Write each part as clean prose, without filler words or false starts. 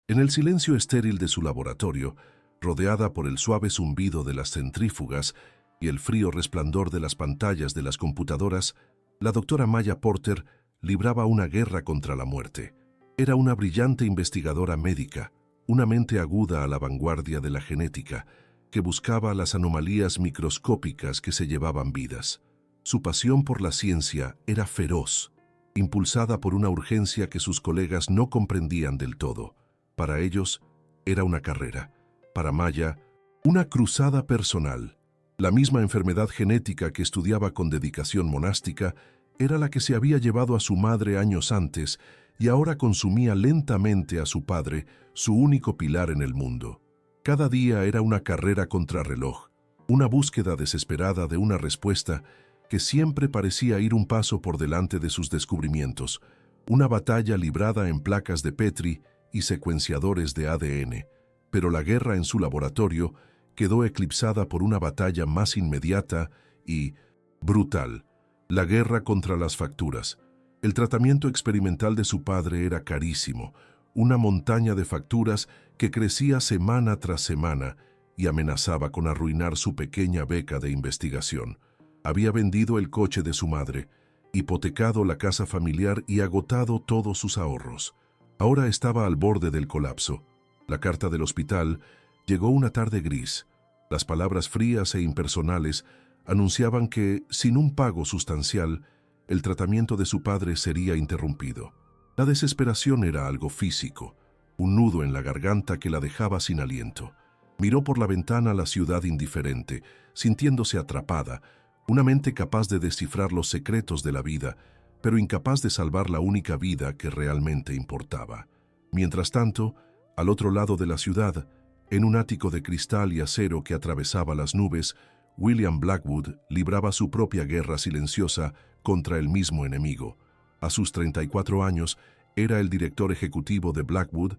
En el silencio estéril de su laboratorio, rodeada por el suave zumbido de las centrífugas y el frío resplandor de las pantallas de las computadoras, la doctora Maya Porter libraba una guerra contra la muerte. Era una brillante investigadora médica, una mente aguda a la vanguardia de la genética, que buscaba las anomalías microscópicas que se llevaban vidas. Su pasión por la ciencia era feroz, impulsada por una urgencia que sus colegas no comprendían del todo. Para ellos, era una carrera. Para Maya, una cruzada personal. La misma enfermedad genética que estudiaba con dedicación monástica era la que se había llevado a su madre años antes y ahora consumía lentamente a su padre, su único pilar en el mundo. Cada día era una carrera contrarreloj, una búsqueda desesperada de una respuesta que siempre parecía ir un paso por delante de sus descubrimientos, una batalla librada en placas de Petri y secuenciadores de ADN, pero la guerra en su laboratorio quedó eclipsada por una batalla más inmediata y brutal, la guerra contra las facturas. El tratamiento experimental de su padre era carísimo, una montaña de facturas que crecía semana tras semana y amenazaba con arruinar su pequeña beca de investigación. Había vendido el coche de su madre, hipotecado la casa familiar y agotado todos sus ahorros. Ahora estaba al borde del colapso. La carta del hospital llegó una tarde gris. Las palabras frías e impersonales anunciaban que, sin un pago sustancial, el tratamiento de su padre sería interrumpido. La desesperación era algo físico, un nudo en la garganta que la dejaba sin aliento. Miró por la ventana la ciudad indiferente, sintiéndose atrapada, una mente capaz de descifrar los secretos de la vida, pero incapaz de salvar la única vida que realmente importaba. Mientras tanto, al otro lado de la ciudad, en un ático de cristal y acero que atravesaba las nubes, William Blackwood libraba su propia guerra silenciosa contra el mismo enemigo. A sus 34 años, era el director ejecutivo de Blackwood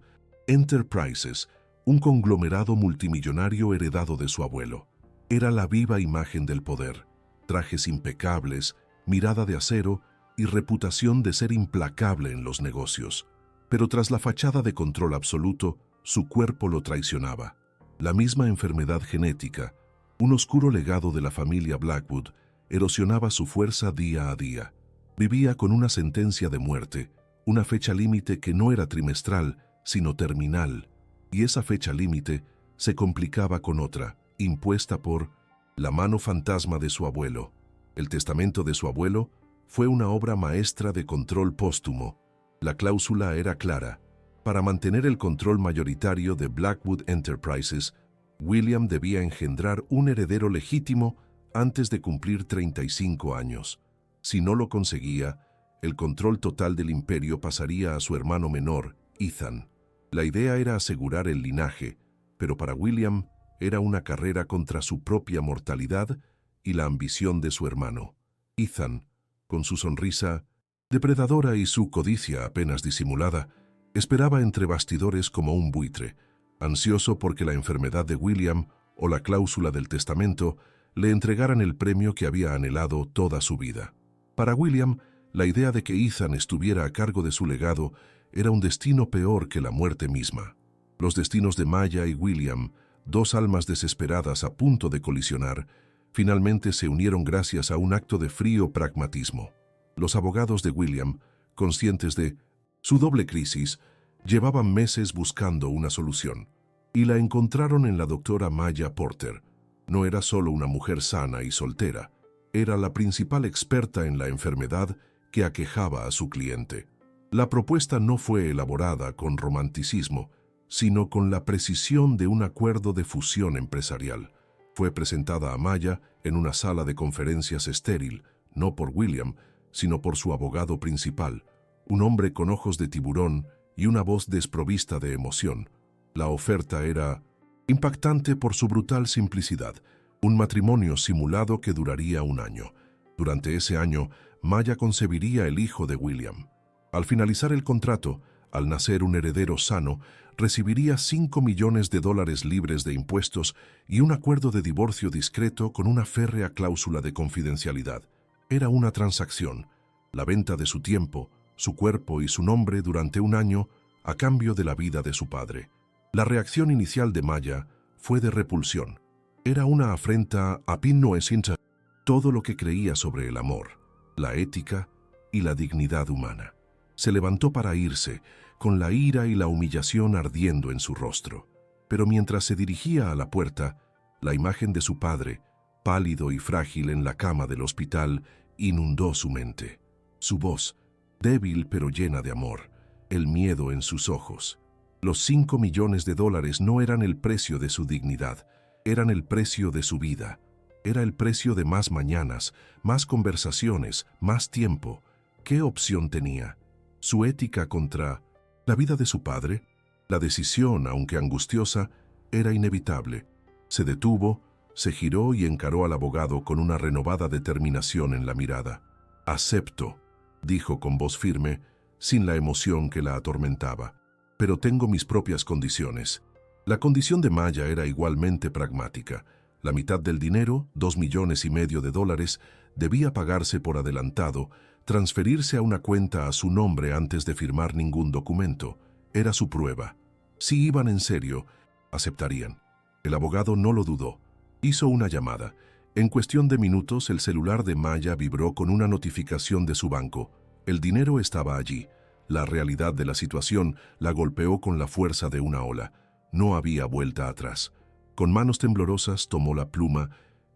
Enterprises, un conglomerado multimillonario heredado de su abuelo. Era la viva imagen del poder, trajes impecables, mirada de acero y reputación de ser implacable en los negocios. Pero tras la fachada de control absoluto, su cuerpo lo traicionaba. La misma enfermedad genética, un oscuro legado de la familia Blackwood, erosionaba su fuerza día a día. Vivía con una sentencia de muerte, una fecha límite que no era trimestral, sino terminal, y esa fecha límite se complicaba con otra, impuesta por la mano fantasma de su abuelo. El testamento de su abuelo fue una obra maestra de control póstumo. La cláusula era clara. Para mantener el control mayoritario de Blackwood Enterprises, William debía engendrar un heredero legítimo antes de cumplir 35 años. Si no lo conseguía, el control total del imperio pasaría a su hermano menor, Ethan. La idea era asegurar el linaje, pero para William era una carrera contra su propia mortalidad y la ambición de su hermano. Ethan, con su sonrisa depredadora y su codicia apenas disimulada, esperaba entre bastidores como un buitre, ansioso porque la enfermedad de William o la cláusula del testamento le entregaran el premio que había anhelado toda su vida. Para William, la idea de que Ethan estuviera a cargo de su legado era un destino peor que la muerte misma. Los destinos de Maya y William, dos almas desesperadas a punto de colisionar, finalmente se unieron gracias a un acto de frío pragmatismo. Los abogados de William, conscientes de su doble crisis, llevaban meses buscando una solución, y la encontraron en la doctora Maya Porter. No era solo una mujer sana y soltera, era la principal experta en la enfermedad que aquejaba a su cliente. La propuesta no fue elaborada con romanticismo, sino con la precisión de un acuerdo de fusión empresarial. Fue presentada a Maya en una sala de conferencias estéril, no por William, sino por su abogado principal, un hombre con ojos de tiburón y una voz desprovista de emoción. La oferta era impactante por su brutal simplicidad, un matrimonio simulado que duraría un año. Durante ese año, Maya concebiría el hijo de William. Al finalizar el contrato, al nacer un heredero sano, recibiría $5 millones libres de impuestos y un acuerdo de divorcio discreto con una férrea cláusula de confidencialidad. Era una transacción, la venta de su tiempo, su cuerpo y su nombre durante un año a cambio de la vida de su padre. La reacción inicial de Maya fue de repulsión. Era una afrenta a todo lo que creía sobre el amor, la ética y la dignidad humana. Se levantó para irse, con la ira y la humillación ardiendo en su rostro. Pero mientras se dirigía a la puerta, la imagen de su padre, pálido y frágil en la cama del hospital, inundó su mente. Su voz, débil pero llena de amor, el miedo en sus ojos. Los 5 millones de dólares no eran el precio de su dignidad, eran el precio de su vida. Era el precio de más mañanas, más conversaciones, más tiempo. ¿Qué opción tenía? ¿Su ética contra la vida de su padre? La decisión, aunque angustiosa, era inevitable. Se detuvo, se giró y encaró al abogado con una renovada determinación en la mirada. «Acepto», dijo con voz firme, sin la emoción que la atormentaba. «Pero tengo mis propias condiciones». La condición de Maya era igualmente pragmática. La mitad del dinero, $2,5 millones, debía pagarse por adelantado, transferirse a una cuenta a su nombre antes de firmar ningún documento. Era su prueba. Si iban en serio, aceptarían. El abogado no lo dudó. Hizo una llamada. En cuestión de minutos, el celular de Maya vibró con una notificación de su banco. El dinero estaba allí. La realidad de la situación la golpeó con la fuerza de una ola. No había vuelta atrás. Con manos temblorosas tomó la pluma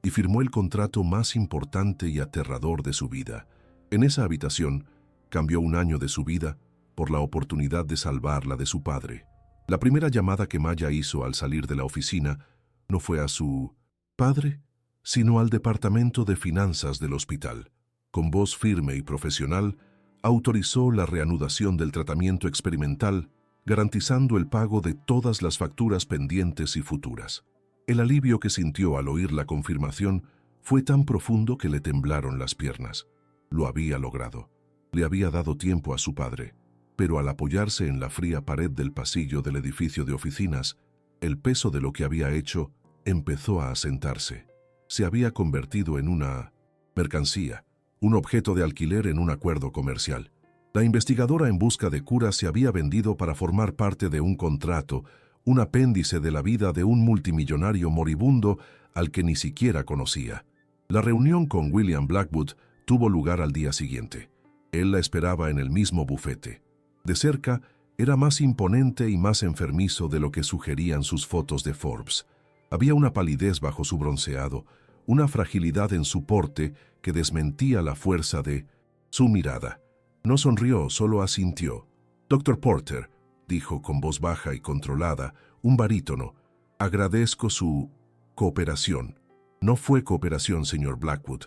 y firmó el contrato más importante y aterrador de su vida. En esa habitación, cambió un año de su vida por la oportunidad de salvarla de su padre. La primera llamada que Maya hizo al salir de la oficina no fue a su padre, sino al departamento de finanzas del hospital. Con voz firme y profesional, autorizó la reanudación del tratamiento experimental, garantizando el pago de todas las facturas pendientes y futuras. El alivio que sintió al oír la confirmación fue tan profundo que le temblaron las piernas. Lo había logrado. Le había dado tiempo a su padre, pero al apoyarse en la fría pared del pasillo del edificio de oficinas, el peso de lo que había hecho empezó a asentarse. Se había convertido en una mercancía, un objeto de alquiler en un acuerdo comercial. La investigadora en busca de cura se había vendido para formar parte de un contrato, un apéndice de la vida de un multimillonario moribundo al que ni siquiera conocía. La reunión con William Blackwood tuvo lugar al día siguiente. Él la esperaba en el mismo bufete. De cerca, era más imponente y más enfermizo de lo que sugerían sus fotos de Forbes. Había una palidez bajo su bronceado, una fragilidad en su porte que desmentía la fuerza de su mirada. No sonrió, solo asintió. «Dr. Porter», dijo con voz baja y controlada, un barítono, «agradezco su cooperación». «No fue cooperación, señor Blackwood.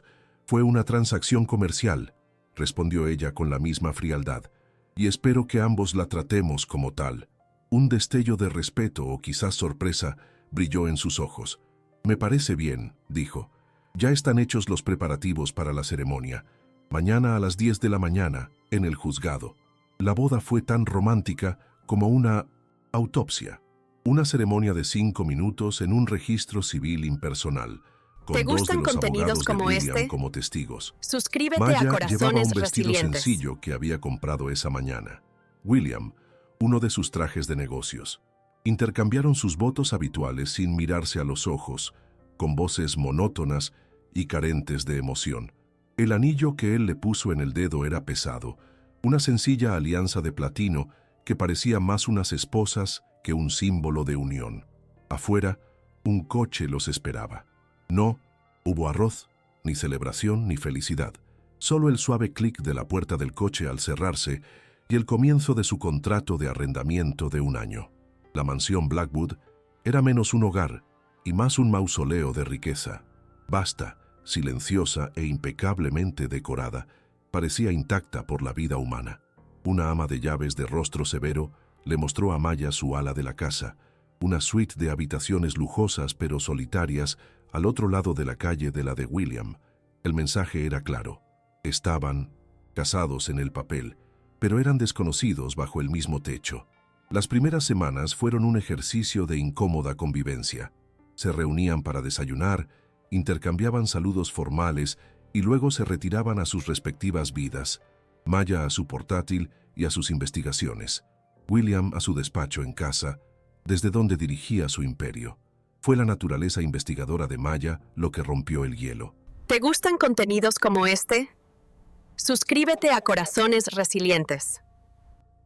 Fue una transacción comercial», respondió ella con la misma frialdad. «Y espero que ambos la tratemos como tal». Un destello de respeto o quizás sorpresa brilló en sus ojos. «Me parece bien», dijo. «Ya están hechos los preparativos para la ceremonia. Mañana a las 10 de la mañana, en el juzgado». La boda fue tan romántica como una autopsia. Una ceremonia de 5 minutos en un registro civil impersonal, con ¿Te dos de gustan los contenidos abogados de como William este? como testigos. Suscríbete a Maya llevaba Corazones un vestido Resilientes. sencillo que había comprado esa mañana. William, uno de sus trajes de negocios. Intercambiaron sus votos habituales sin mirarse a los ojos, con voces monótonas y carentes de emoción. El anillo que él le puso en el dedo era pesado, una sencilla alianza de platino que parecía más unas esposas que un símbolo de unión. Afuera, un coche los esperaba. No hubo arroz, ni celebración, ni felicidad. Solo el suave clic de la puerta del coche al cerrarse y el comienzo de su contrato de arrendamiento de 1 año. La mansión Blackwood era menos un hogar y más un mausoleo de riqueza. Vasta, silenciosa e impecablemente decorada, parecía intacta por la vida humana. Una ama de llaves de rostro severo le mostró a Maya su ala de la casa, una suite de habitaciones lujosas pero solitarias al otro lado de la calle de la de William. El mensaje era claro. Estaban casados en el papel, pero eran desconocidos bajo el mismo techo. Las primeras semanas fueron un ejercicio de incómoda convivencia. Se reunían para desayunar, intercambiaban saludos formales y luego se retiraban a sus respectivas vidas, Maya a su portátil y a sus investigaciones. William a su despacho en casa, desde donde dirigía su imperio. Fue la naturaleza investigadora de Maya lo que rompió el hielo. ¿Te gustan contenidos como este? Suscríbete a Corazones Resilientes.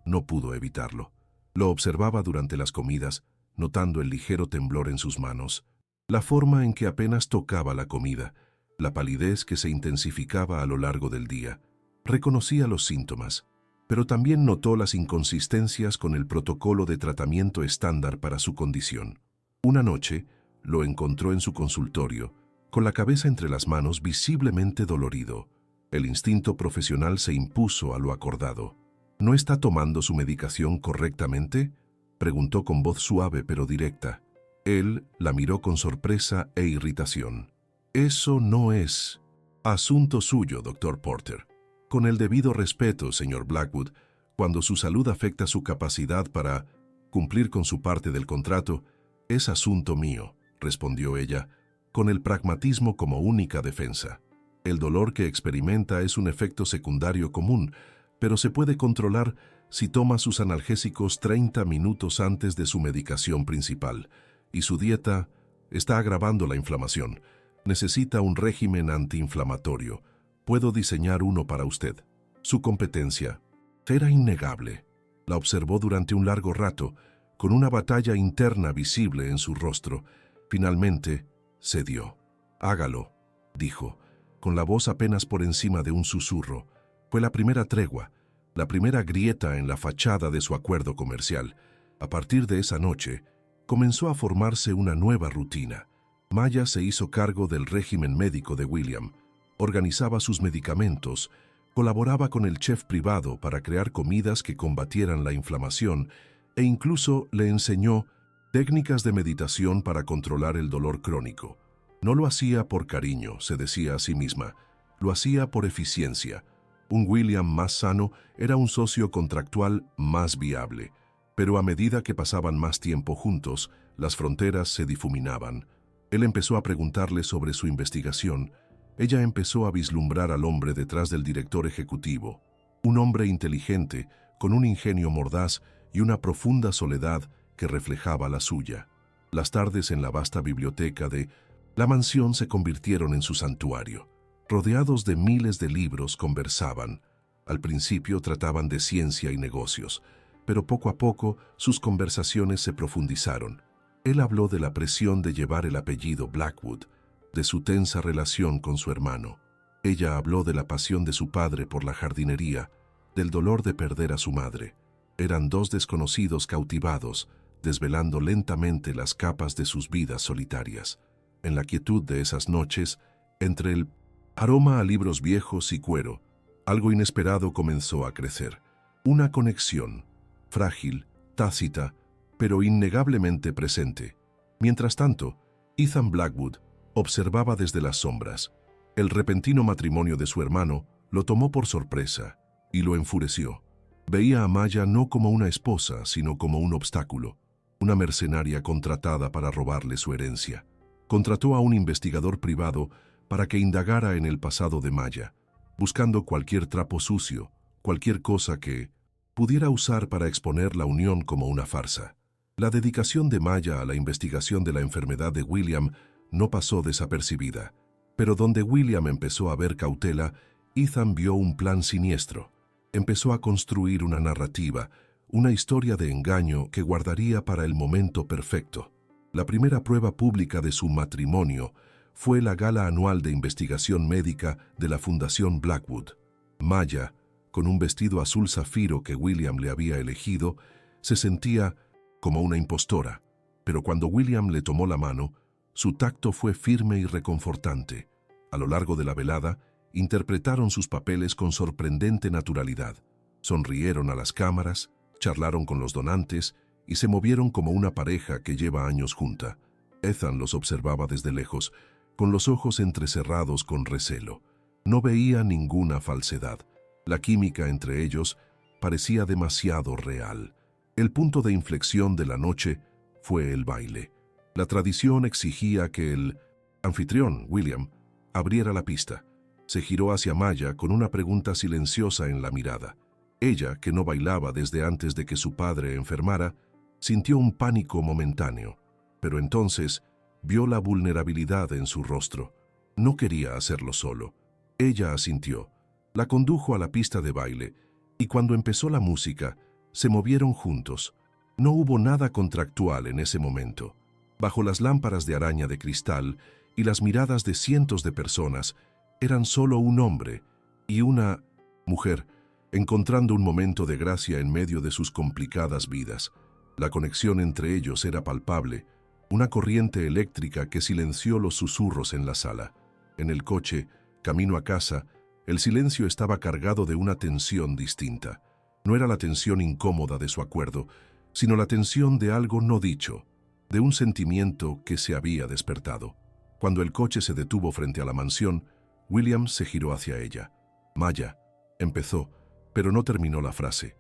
No pudo evitarlo. Lo observaba durante las comidas, notando el ligero temblor en sus manos, la forma en que apenas tocaba la comida, la palidez que se intensificaba a lo largo del día. Reconocía los síntomas, pero también notó las inconsistencias con el protocolo de tratamiento estándar para su condición. Una noche, lo encontró en su consultorio, con la cabeza entre las manos visiblemente dolorido. El instinto profesional se impuso a lo acordado. ¿No está tomando su medicación correctamente?, preguntó con voz suave pero directa. Él la miró con sorpresa e irritación. Eso no es asunto suyo, doctor Porter. Con el debido respeto, señor Blackwood, cuando su salud afecta su capacidad para cumplir con su parte del contrato, es asunto mío, respondió ella, con el pragmatismo como única defensa. El dolor que experimenta es un efecto secundario común, pero se puede controlar si toma sus analgésicos 30 minutos antes de su medicación principal, y su dieta está agravando la inflamación. Necesita un régimen antiinflamatorio. Puedo diseñar uno para usted. Su competencia era innegable. La observó durante un largo rato, con una batalla interna visible en su rostro. Finalmente, cedió. «Hágalo», dijo, con la voz apenas por encima de un susurro. Fue la primera tregua, la primera grieta en la fachada de su acuerdo comercial. A partir de esa noche, comenzó a formarse una nueva rutina. Maya se hizo cargo del régimen médico de William, organizaba sus medicamentos, colaboraba con el chef privado para crear comidas que combatieran la inflamación e incluso le enseñó técnicas de meditación para controlar el dolor crónico. No lo hacía por cariño, se decía a sí misma, lo hacía por eficiencia. Un William más sano era un socio contractual más viable, pero a medida que pasaban más tiempo juntos, las fronteras se difuminaban. Él empezó a preguntarle sobre su investigación. Ella empezó a vislumbrar al hombre detrás del director ejecutivo, un hombre inteligente, con un ingenio mordaz y una profunda soledad que reflejaba la suya. Las tardes en la vasta biblioteca de la mansión se convirtieron en su santuario. Rodeados de miles de libros, conversaban. Al principio trataban de ciencia y negocios, pero poco a poco sus conversaciones se profundizaron. Él habló de la presión de llevar el apellido Blackwood, de su tensa relación con su hermano. Ella habló de la pasión de su padre por la jardinería, del dolor de perder a su madre. Eran dos desconocidos cautivados, desvelando lentamente las capas de sus vidas solitarias. En la quietud de esas noches, entre el aroma a libros viejos y cuero, algo inesperado comenzó a crecer. Una conexión, frágil, tácita, pero innegablemente presente. Mientras tanto, Ethan Blackwood observaba desde las sombras. El repentino matrimonio de su hermano lo tomó por sorpresa y lo enfureció. Veía a Maya no como una esposa, sino como un obstáculo, una mercenaria contratada para robarle su herencia. Contrató a un investigador privado para que indagara en el pasado de Maya, buscando cualquier trapo sucio, cualquier cosa que pudiera usar para exponer la unión como una farsa. La dedicación de Maya a la investigación de la enfermedad de William no pasó desapercibida, pero donde William empezó a ver cautela, Ethan vio un plan siniestro. Empezó a construir una narrativa, una historia de engaño que guardaría para el momento perfecto. La primera prueba pública de su matrimonio fue la gala anual de investigación médica de la Fundación Blackwood. Maya, con un vestido azul zafiro que William le había elegido, se sentía como una impostora, pero cuando William le tomó la mano, su tacto fue firme y reconfortante. A lo largo de la velada, interpretaron sus papeles con sorprendente naturalidad. Sonrieron a las cámaras, charlaron con los donantes y se movieron como una pareja que lleva años junta. Ethan los observaba desde lejos, con los ojos entrecerrados con recelo. No veía ninguna falsedad. La química entre ellos parecía demasiado real. El punto de inflexión de la noche fue el baile. La tradición exigía que el anfitrión, William, abriera la pista. Se giró hacia Maya con una pregunta silenciosa en la mirada. Ella, que no bailaba desde antes de que su padre enfermara, sintió un pánico momentáneo, pero entonces vio la vulnerabilidad en su rostro. No quería hacerlo solo. Ella asintió, la condujo a la pista de baile, y cuando empezó la música, se movieron juntos. No hubo nada contractual en ese momento. Bajo las lámparas de araña de cristal y las miradas de cientos de personas, eran solo un hombre y una mujer, encontrando un momento de gracia en medio de sus complicadas vidas. La conexión entre ellos era palpable, una corriente eléctrica que silenció los susurros en la sala. En el coche, camino a casa, el silencio estaba cargado de una tensión distinta. No era la tensión incómoda de su acuerdo, sino la tensión de algo no dicho, de un sentimiento que se había despertado. Cuando el coche se detuvo frente a la mansión, William se giró hacia ella. Maya, empezó, pero no terminó la frase.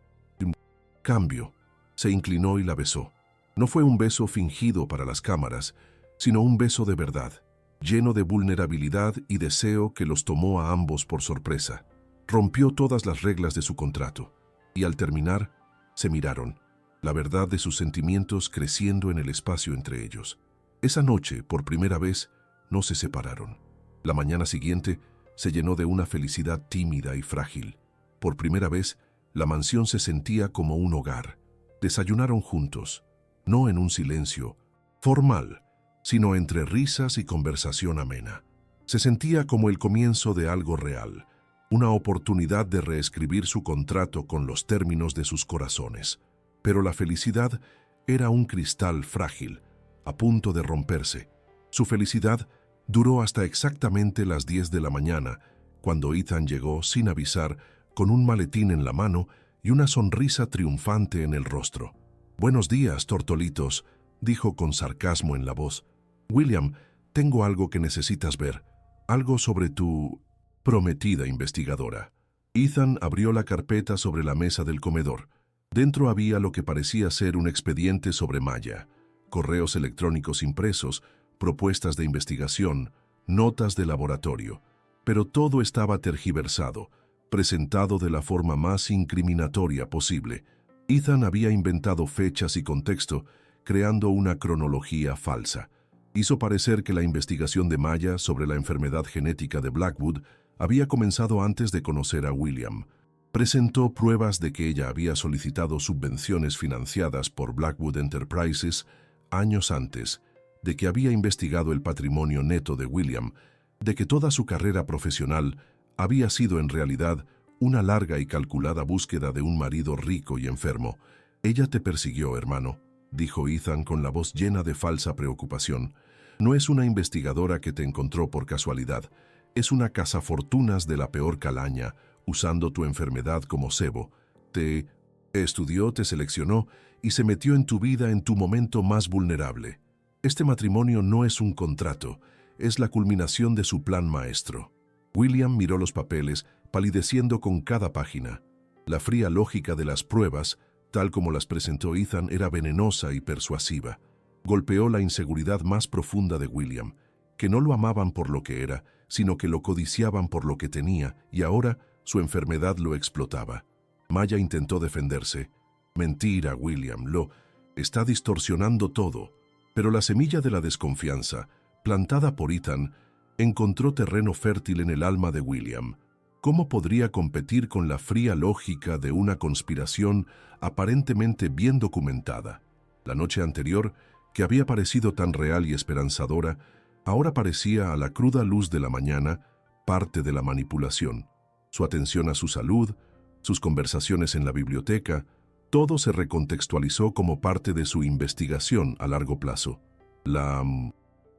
Cambio. Se inclinó y la besó. No fue un beso fingido para las cámaras, sino un beso de verdad, lleno de vulnerabilidad y deseo que los tomó a ambos por sorpresa. Rompió todas las reglas de su contrato, y al terminar, se miraron, la verdad de sus sentimientos creciendo en el espacio entre ellos. Esa noche, por primera vez, no se separaron. La mañana siguiente se llenó de una felicidad tímida y frágil. Por primera vez, la mansión se sentía como un hogar. Desayunaron juntos, no en un silencio formal, sino entre risas y conversación amena. Se sentía como el comienzo de algo real, una oportunidad de reescribir su contrato con los términos de sus corazones. Pero la felicidad era un cristal frágil, a punto de romperse. Su felicidad duró hasta exactamente las 10 de la mañana, cuando Ethan llegó sin avisar, con un maletín en la mano y una sonrisa triunfante en el rostro. «Buenos días, tortolitos», dijo con sarcasmo en la voz. «William, tengo algo que necesitas ver, algo sobre tu prometida investigadora». Ethan abrió la carpeta sobre la mesa del comedor. Dentro había lo que parecía ser un expediente sobre Maya, correos electrónicos impresos, propuestas de investigación, notas de laboratorio. Pero todo estaba tergiversado, presentado de la forma más incriminatoria posible. Ethan había inventado fechas y contexto, creando una cronología falsa. Hizo parecer que la investigación de Maya sobre la enfermedad genética de Blackwood había comenzado antes de conocer a William. Presentó pruebas de que ella había solicitado subvenciones financiadas por Blackwood Enterprises años antes, de que había investigado el patrimonio neto de William, de que toda su carrera profesional había sido en realidad una larga y calculada búsqueda de un marido rico y enfermo. «Ella te persiguió, hermano», dijo Ethan con la voz llena de falsa preocupación. «No es una investigadora que te encontró por casualidad. Es una cazafortunas de la peor calaña, usando tu enfermedad como cebo. Te estudió, te seleccionó y se metió en tu vida en tu momento más vulnerable. Este matrimonio no es un contrato, es la culminación de su plan maestro». William miró los papeles, palideciendo con cada página. La fría lógica de las pruebas, tal como las presentó Ethan, era venenosa y persuasiva. Golpeó la inseguridad más profunda de William, que no lo amaban por lo que era, sino que lo codiciaban por lo que tenía, y ahora su enfermedad lo explotaba. Maya intentó defenderse. «Mentira, William, lo está distorsionando todo». Pero la semilla de la desconfianza, plantada por Ethan, encontró terreno fértil en el alma de William. ¿Cómo podría competir con la fría lógica de una conspiración aparentemente bien documentada? La noche anterior, que había parecido tan real y esperanzadora, ahora parecía a la cruda luz de la mañana parte de la manipulación. Su atención a su salud, sus conversaciones en la biblioteca, todo se recontextualizó como parte de su investigación a largo plazo. La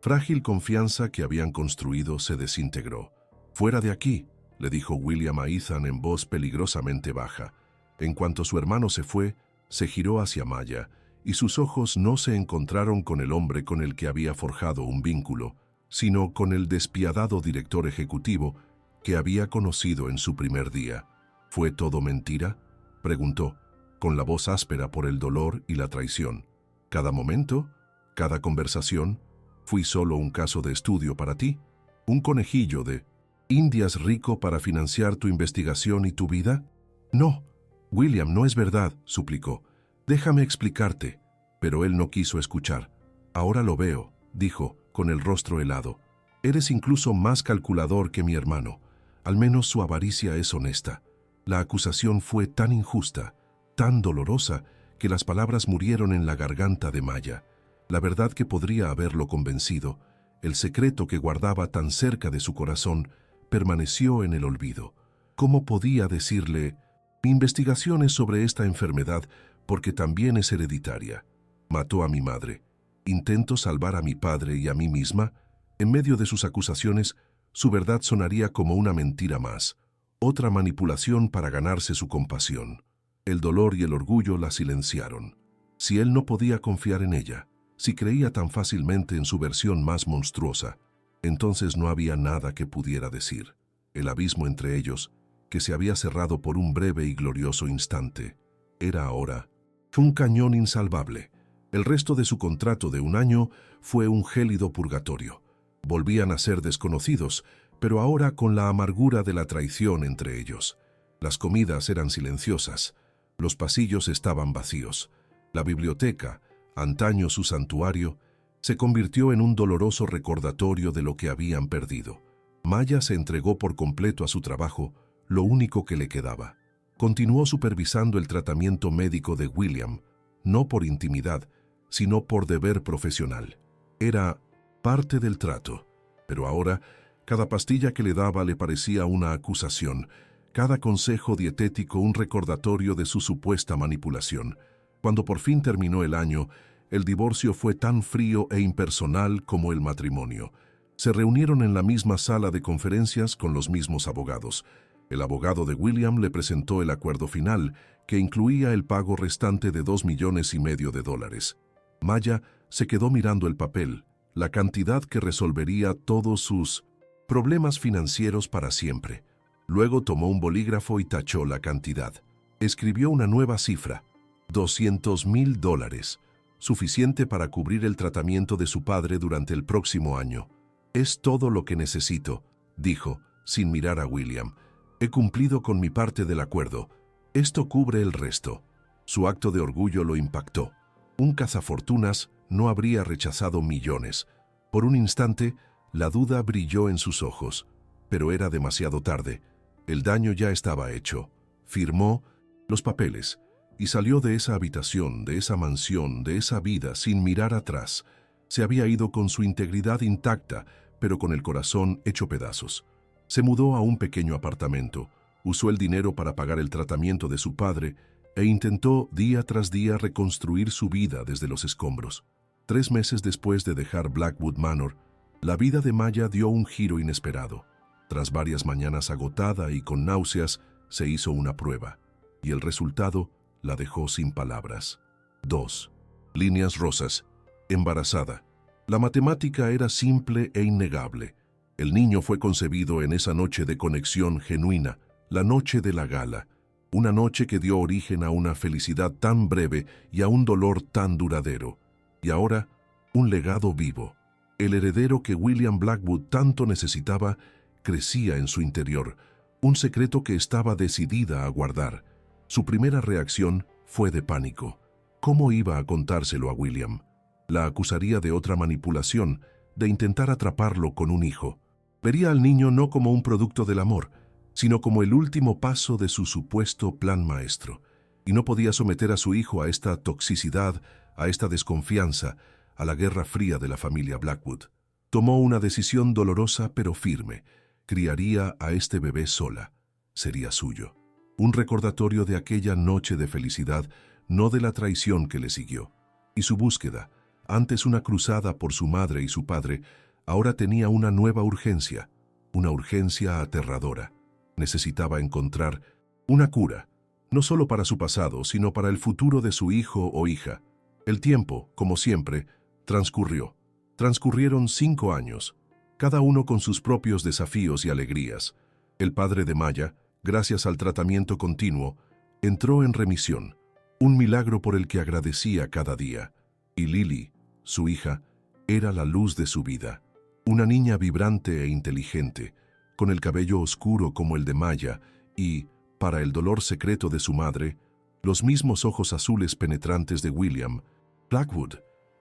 frágil confianza que habían construido se desintegró. «Fuera de aquí», le dijo William a Ethan en voz peligrosamente baja. En cuanto su hermano se fue, se giró hacia Maya, y sus ojos no se encontraron con el hombre con el que había forjado un vínculo, sino con el despiadado director ejecutivo que había conocido en su primer día. «¿Fue todo mentira?», preguntó, con la voz áspera por el dolor y la traición. «Cada momento, cada conversación, fui solo un caso de estudio para ti, un conejillo de Indias rico para financiar tu investigación y tu vida». «No», William, no es verdad, suplicó. Déjame explicarte. Pero él no quiso escuchar. Ahora lo veo, dijo, con el rostro helado. Eres incluso más calculador que mi hermano. Al menos su avaricia es honesta. La acusación fue tan injusta, tan dolorosa, que las palabras murieron en la garganta de Maya. La verdad que podría haberlo convencido, el secreto que guardaba tan cerca de su corazón, permaneció en el olvido. ¿Cómo podía decirle: mi investigación es sobre esta enfermedad porque también es hereditaria? Mató a mi madre. Intento salvar a mi padre y a mí misma. En medio de sus acusaciones, su verdad sonaría como una mentira más, otra manipulación para ganarse su compasión. El dolor y el orgullo la silenciaron. Si él no podía confiar en ella, si creía tan fácilmente en su versión más monstruosa, entonces no había nada que pudiera decir. El abismo entre ellos, que se había cerrado por un breve y glorioso instante, era ahora un cañón insalvable. El resto de su contrato de 1 año fue un gélido purgatorio. Volvían a ser desconocidos, pero ahora con la amargura de la traición entre ellos. Las comidas eran silenciosas, los pasillos estaban vacíos. La biblioteca, antaño su santuario, se convirtió en un doloroso recordatorio de lo que habían perdido. Maya se entregó por completo a su trabajo, lo único que le quedaba. Continuó supervisando el tratamiento médico de William, no por intimidad, sino por deber profesional. Era parte del trato, pero ahora cada pastilla que le daba le parecía una acusación, cada consejo dietético un recordatorio de su supuesta manipulación. Cuando por fin terminó el año, el divorcio fue tan frío e impersonal como el matrimonio. Se reunieron en la misma sala de conferencias con los mismos abogados. El abogado de William le presentó el acuerdo final, que incluía el pago restante de $2,5 millones. Maya se quedó mirando el papel, la cantidad que resolvería todos sus problemas financieros para siempre. Luego tomó un bolígrafo y tachó la cantidad. Escribió una nueva cifra: $200,000, suficiente para cubrir el tratamiento de su padre durante el próximo año. Es todo lo que necesito, dijo, sin mirar a William. He cumplido con mi parte del acuerdo. Esto cubre el resto. Su acto de orgullo lo impactó. Un cazafortunas no habría rechazado millones. Por un instante, la duda brilló en sus ojos, pero era demasiado tarde. El daño ya estaba hecho. Firmó los papeles y salió de esa habitación, de esa mansión, de esa vida sin mirar atrás. Se había ido con su integridad intacta, pero con el corazón hecho pedazos. Se mudó a un pequeño apartamento, usó el dinero para pagar el tratamiento de su padre e intentó día tras día reconstruir su vida desde los escombros. 3 meses después de dejar Blackwood Manor, la vida de Maya dio un giro inesperado. Tras varias mañanas agotada y con náuseas, se hizo una prueba, y el resultado la dejó sin palabras. 2. Líneas rosas. Embarazada. La matemática era simple e innegable. El niño fue concebido en esa noche de conexión genuina, la noche de la gala, una noche que dio origen a una felicidad tan breve y a un dolor tan duradero. Y ahora, un legado vivo. El heredero que William Blackwood tanto necesitaba crecía en su interior, un secreto que estaba decidida a guardar. Su primera reacción fue de pánico. ¿Cómo iba a contárselo a William? La acusaría de otra manipulación, de intentar atraparlo con un hijo. Vería al niño no como un producto del amor, sino como el último paso de su supuesto plan maestro. Y no podía someter a su hijo a esta toxicidad, a esta desconfianza, a la guerra fría de la familia Blackwood. Tomó una decisión dolorosa pero firme. Criaría a este bebé sola. Sería suyo. Un recordatorio de aquella noche de felicidad, no de la traición que le siguió. Y su búsqueda, antes una cruzada por su madre y su padre, ahora tenía una nueva urgencia, una urgencia aterradora. Necesitaba encontrar una cura, no solo para su pasado, sino para el futuro de su hijo o hija. El tiempo, como siempre, transcurrió. Transcurrieron 5 años, cada uno con sus propios desafíos y alegrías. El padre de Maya, gracias al tratamiento continuo, entró en remisión, un milagro por el que agradecía cada día. Y Lily, su hija, era la luz de su vida. Una niña vibrante e inteligente, con el cabello oscuro como el de Maya y, para el dolor secreto de su madre, los mismos ojos azules penetrantes de William Blackwood,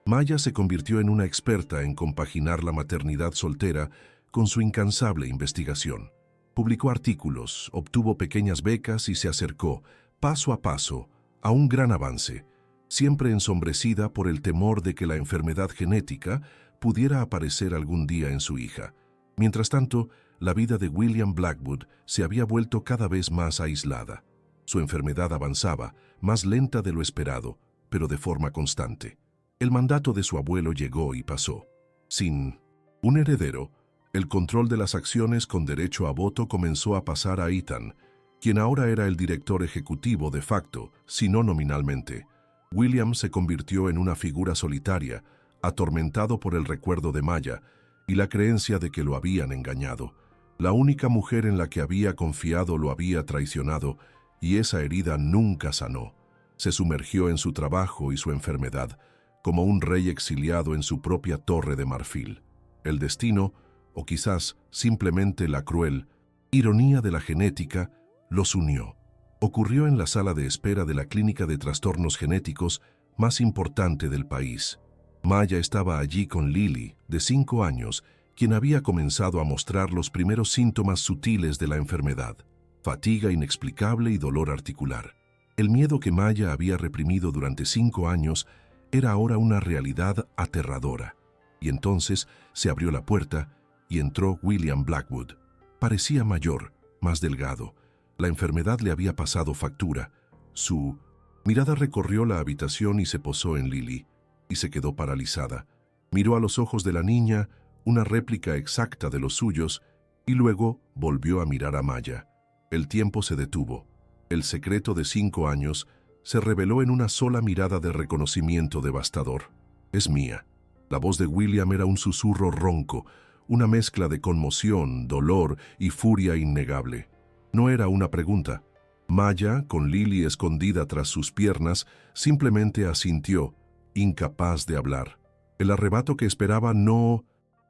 Maya se convirtió en una experta en compaginar la maternidad soltera con su incansable investigación. Publicó artículos, obtuvo pequeñas becas y se acercó, paso a paso, a un gran avance, siempre ensombrecida por el temor de que la enfermedad genética pudiera aparecer algún día en su hija. Mientras tanto, la vida de William Blackwood se había vuelto cada vez más aislada. Su enfermedad avanzaba, más lenta de lo esperado, pero de forma constante. El mandato de su abuelo llegó y pasó. Sin un heredero, el control de las acciones con derecho a voto comenzó a pasar a Ethan, quien ahora era el director ejecutivo de facto, si no nominalmente. William se convirtió en una figura solitaria, atormentado por el recuerdo de Maya y la creencia de que lo habían engañado. La única mujer en la que había confiado lo había traicionado y esa herida nunca sanó. Se sumergió en su trabajo y su enfermedad, como un rey exiliado en su propia torre de marfil. El destino, o quizás simplemente la cruel ironía de la genética, los unió. Ocurrió en la sala de espera de la clínica de trastornos genéticos más importante del país. Maya estaba allí con Lily, de 5 años, quien había comenzado a mostrar los primeros síntomas sutiles de la enfermedad: fatiga inexplicable y dolor articular. El miedo que Maya había reprimido durante 5 años era ahora una realidad aterradora. Y entonces se abrió la puerta y entró William Blackwood. Parecía mayor, más delgado. La enfermedad le había pasado factura. Su mirada recorrió la habitación y se posó en Lily, y se quedó paralizada. Miró a los ojos de la niña, una réplica exacta de los suyos, y luego volvió a mirar a Maya. El tiempo se detuvo. El secreto de 5 años se reveló en una sola mirada de reconocimiento devastador. «Es mía». La voz de William era un susurro ronco, una mezcla de conmoción, dolor y furia innegable. No era una pregunta. Maya, con Lily escondida tras sus piernas, simplemente asintió, incapaz de hablar. El arrebato que esperaba no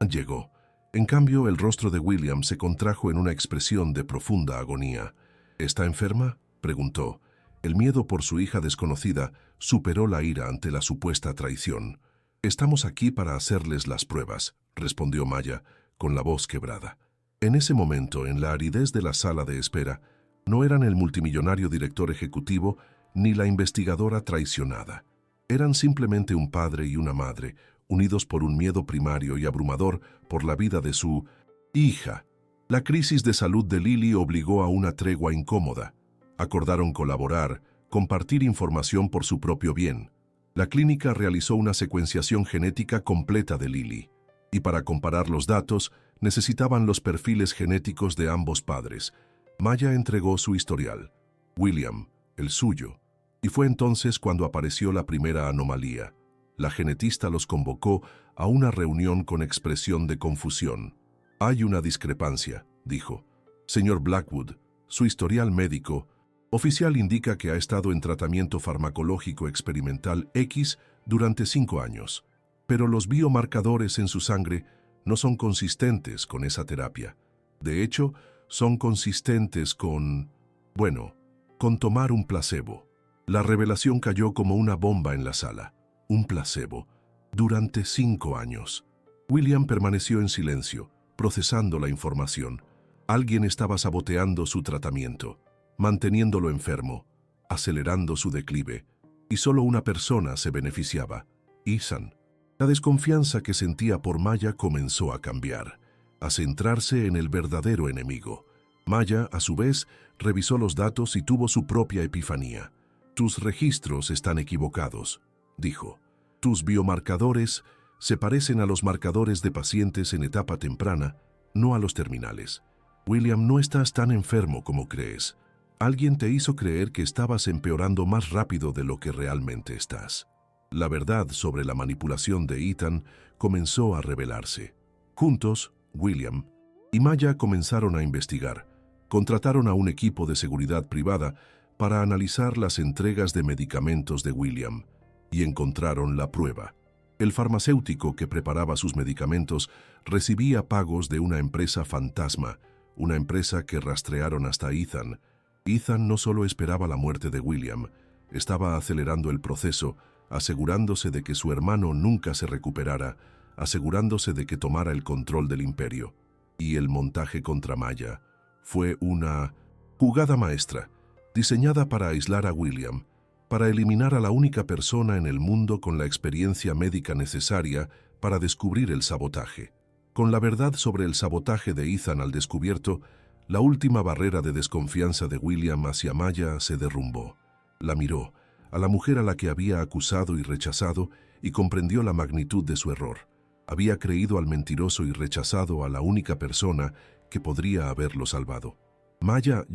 llegó. En cambio, el rostro de William se contrajo en una expresión de profunda agonía. «¿Está enferma?», preguntó. El miedo por su hija desconocida superó la ira ante la supuesta traición. «Estamos aquí para hacerles las pruebas», respondió Maya, con la voz quebrada. En ese momento, en la aridez de la sala de espera, no eran el multimillonario director ejecutivo ni la investigadora traicionada. Eran simplemente un padre y una madre, unidos por un miedo primario y abrumador por la vida de su hija. La crisis de salud de Lily obligó a una tregua incómoda. Acordaron colaborar, compartir información por su propio bien. La clínica realizó una secuenciación genética completa de Lily, y para comparar los datos necesitaban los perfiles genéticos de ambos padres. Maya entregó su historial, William, el suyo, y fue entonces cuando apareció la primera anomalía. La genetista los convocó a una reunión con expresión de confusión. «Hay una discrepancia», dijo. «Señor Blackwood, su historial médico oficial indica que ha estado en tratamiento farmacológico experimental X durante 5 años, pero los biomarcadores en su sangre no son consistentes con esa terapia. De hecho, son consistentes con tomar un placebo». La revelación cayó como una bomba en la sala. Un placebo. Durante 5 años. William permaneció en silencio, procesando la información. Alguien estaba saboteando su tratamiento, manteniéndolo enfermo, acelerando su declive, y solo una persona se beneficiaba: Ethan. La desconfianza que sentía por Maya comenzó a cambiar, a centrarse en el verdadero enemigo. Maya, a su vez, revisó los datos y tuvo su propia epifanía. «Tus registros están equivocados», dijo. «Tus biomarcadores se parecen a los marcadores de pacientes en etapa temprana, no a los terminales. William, no estás tan enfermo como crees. Alguien te hizo creer que estabas empeorando más rápido de lo que realmente estás». La verdad sobre la manipulación de Ethan comenzó a revelarse. Juntos, William y Maya comenzaron a investigar. Contrataron a un equipo de seguridad privada para analizar las entregas de medicamentos de William, y encontraron la prueba. El farmacéutico que preparaba sus medicamentos recibía pagos de una empresa fantasma, una empresa que rastrearon hasta Ethan. Ethan no solo esperaba la muerte de William, estaba acelerando el proceso, asegurándose de que su hermano nunca se recuperara, asegurándose de que tomara el control del imperio. Y el montaje contra Maya fue una jugada maestra, diseñada para aislar a William, para eliminar a la única persona en el mundo con la experiencia médica necesaria para descubrir el sabotaje. Con la verdad sobre el sabotaje de Ethan al descubierto, la última barrera de desconfianza de William hacia Maya se derrumbó. La miró, a la mujer a la que había acusado y rechazado, y comprendió la magnitud de su error. Había creído al mentiroso y rechazado a la única persona que podría haberlo salvado. Maya,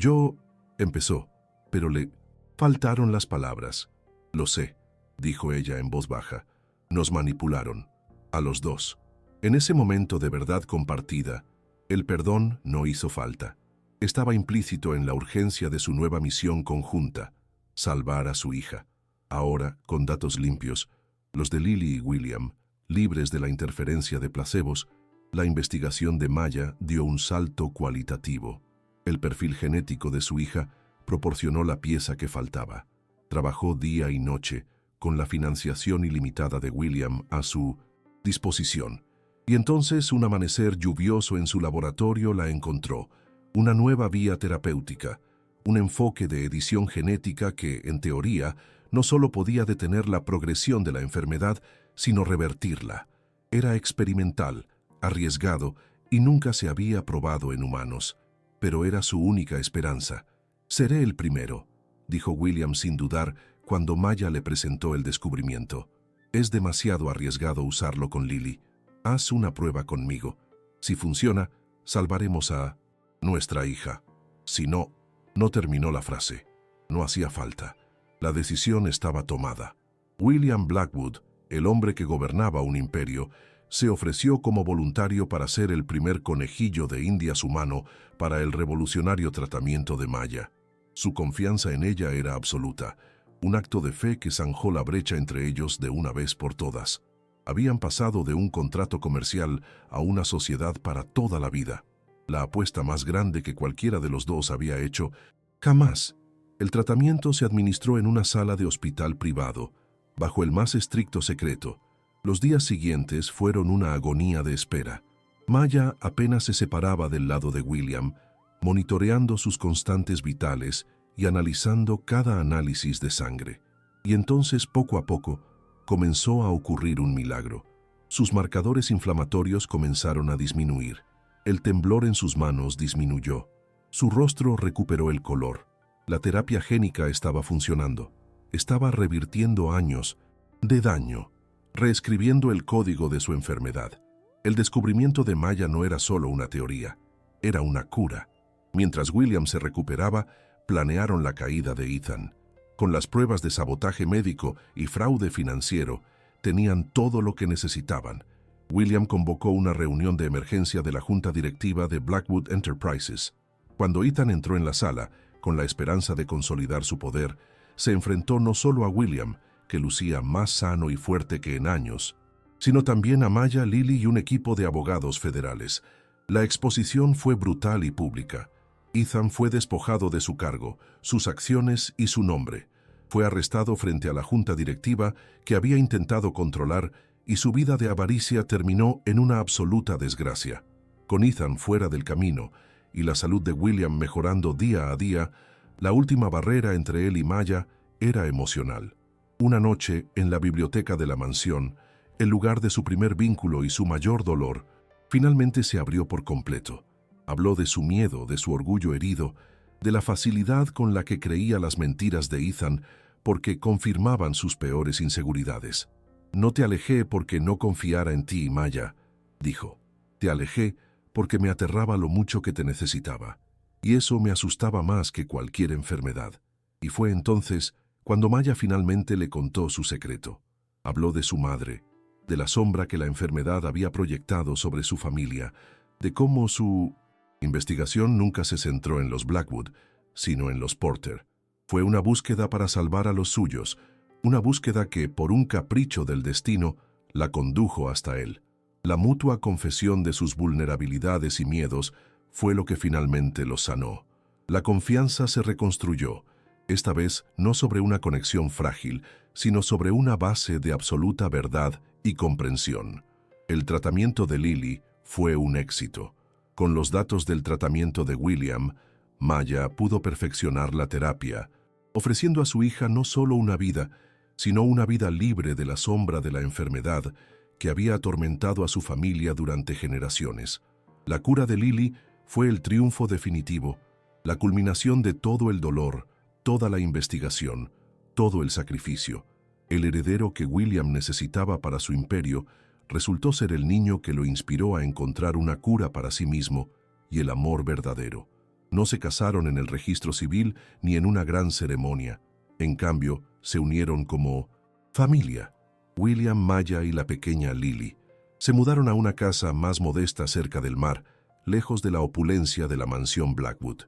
empezó, pero le faltaron las palabras. Lo sé, dijo ella en voz baja. Nos manipularon, a los dos. En ese momento de verdad compartida, el perdón no hizo falta. Estaba implícito en la urgencia de su nueva misión conjunta, salvar a su hija. Ahora, con datos limpios, los de Lily y William, libres de la interferencia de placebos, la investigación de Maya dio un salto cualitativo. El perfil genético de su hija proporcionó la pieza que faltaba. Trabajó día y noche, con la financiación ilimitada de William a su disposición. Y entonces un amanecer lluvioso en su laboratorio la encontró, una nueva vía terapéutica, un enfoque de edición genética que, en teoría, no solo podía detener la progresión de la enfermedad, sino revertirla. Era experimental, arriesgado y nunca se había probado en humanos, pero era su única esperanza. «Seré el primero», dijo William sin dudar cuando Maya le presentó el descubrimiento. «Es demasiado arriesgado usarlo con Lily. Haz una prueba conmigo. Si funciona, salvaremos a nuestra hija. Si no», no terminó la frase. No hacía falta. La decisión estaba tomada. William Blackwood, el hombre que gobernaba un imperio, se ofreció como voluntario para ser el primer conejillo de Indias humano para el revolucionario tratamiento de Maya. Su confianza en ella era absoluta, un acto de fe que zanjó la brecha entre ellos de una vez por todas. Habían pasado de un contrato comercial a una sociedad para toda la vida. La apuesta más grande que cualquiera de los dos había hecho jamás. El tratamiento se administró en una sala de hospital privado, bajo el más estricto secreto. Los días siguientes fueron una agonía de espera. Maya apenas se separaba del lado de William, monitoreando sus constantes vitales y analizando cada análisis de sangre. Y entonces, poco a poco, comenzó a ocurrir un milagro. Sus marcadores inflamatorios comenzaron a disminuir. El temblor en sus manos disminuyó. Su rostro recuperó el color. La terapia génica estaba funcionando. Estaba revirtiendo años de daño, reescribiendo el código de su enfermedad. El descubrimiento de Maya no era solo una teoría, era una cura. Mientras William se recuperaba, planearon la caída de Ethan. Con las pruebas de sabotaje médico y fraude financiero, tenían todo lo que necesitaban. William convocó una reunión de emergencia de la junta directiva de Blackwood Enterprises. Cuando Ethan entró en la sala, con la esperanza de consolidar su poder, se enfrentó no solo a William, que lucía más sano y fuerte que en años, sino también a Maya, Lily y un equipo de abogados federales. La exposición fue brutal y pública. Ethan fue despojado de su cargo, sus acciones y su nombre. Fue arrestado frente a la junta directiva que había intentado controlar y su vida de avaricia terminó en una absoluta desgracia. Con Ethan fuera del camino y la salud de William mejorando día a día, la última barrera entre él y Maya era emocional. Una noche, en la biblioteca de la mansión, el lugar de su primer vínculo y su mayor dolor, finalmente se abrió por completo. Habló de su miedo, de su orgullo herido, de la facilidad con la que creía las mentiras de Ethan porque confirmaban sus peores inseguridades. «No te alejé porque no confiara en ti, Maya», dijo. «Te alejé porque me aterraba lo mucho que te necesitaba, y eso me asustaba más que cualquier enfermedad». Y fue entonces cuando Maya finalmente le contó su secreto. Habló de su madre, de la sombra que la enfermedad había proyectado sobre su familia, de cómo su investigación nunca se centró en los Blackwood, sino en los Porter. Fue una búsqueda para salvar a los suyos, una búsqueda que, por un capricho del destino, la condujo hasta él. La mutua confesión de sus vulnerabilidades y miedos fue lo que finalmente los sanó. La confianza se reconstruyó, esta vez no sobre una conexión frágil, sino sobre una base de absoluta verdad y comprensión. El tratamiento de Lily fue un éxito. Con los datos del tratamiento de William, Maya pudo perfeccionar la terapia, ofreciendo a su hija no solo una vida, sino una vida libre de la sombra de la enfermedad que había atormentado a su familia durante generaciones. La cura de Lily fue el triunfo definitivo, la culminación de todo el dolor, toda la investigación, todo el sacrificio. El heredero que William necesitaba para su imperio resultó ser el niño que lo inspiró a encontrar una cura para sí mismo y el amor verdadero. No se casaron en el registro civil ni en una gran ceremonia. En cambio, se unieron como familia. William, Maya y la pequeña Lily se mudaron a una casa más modesta cerca del mar, lejos de la opulencia de la mansión Blackwood.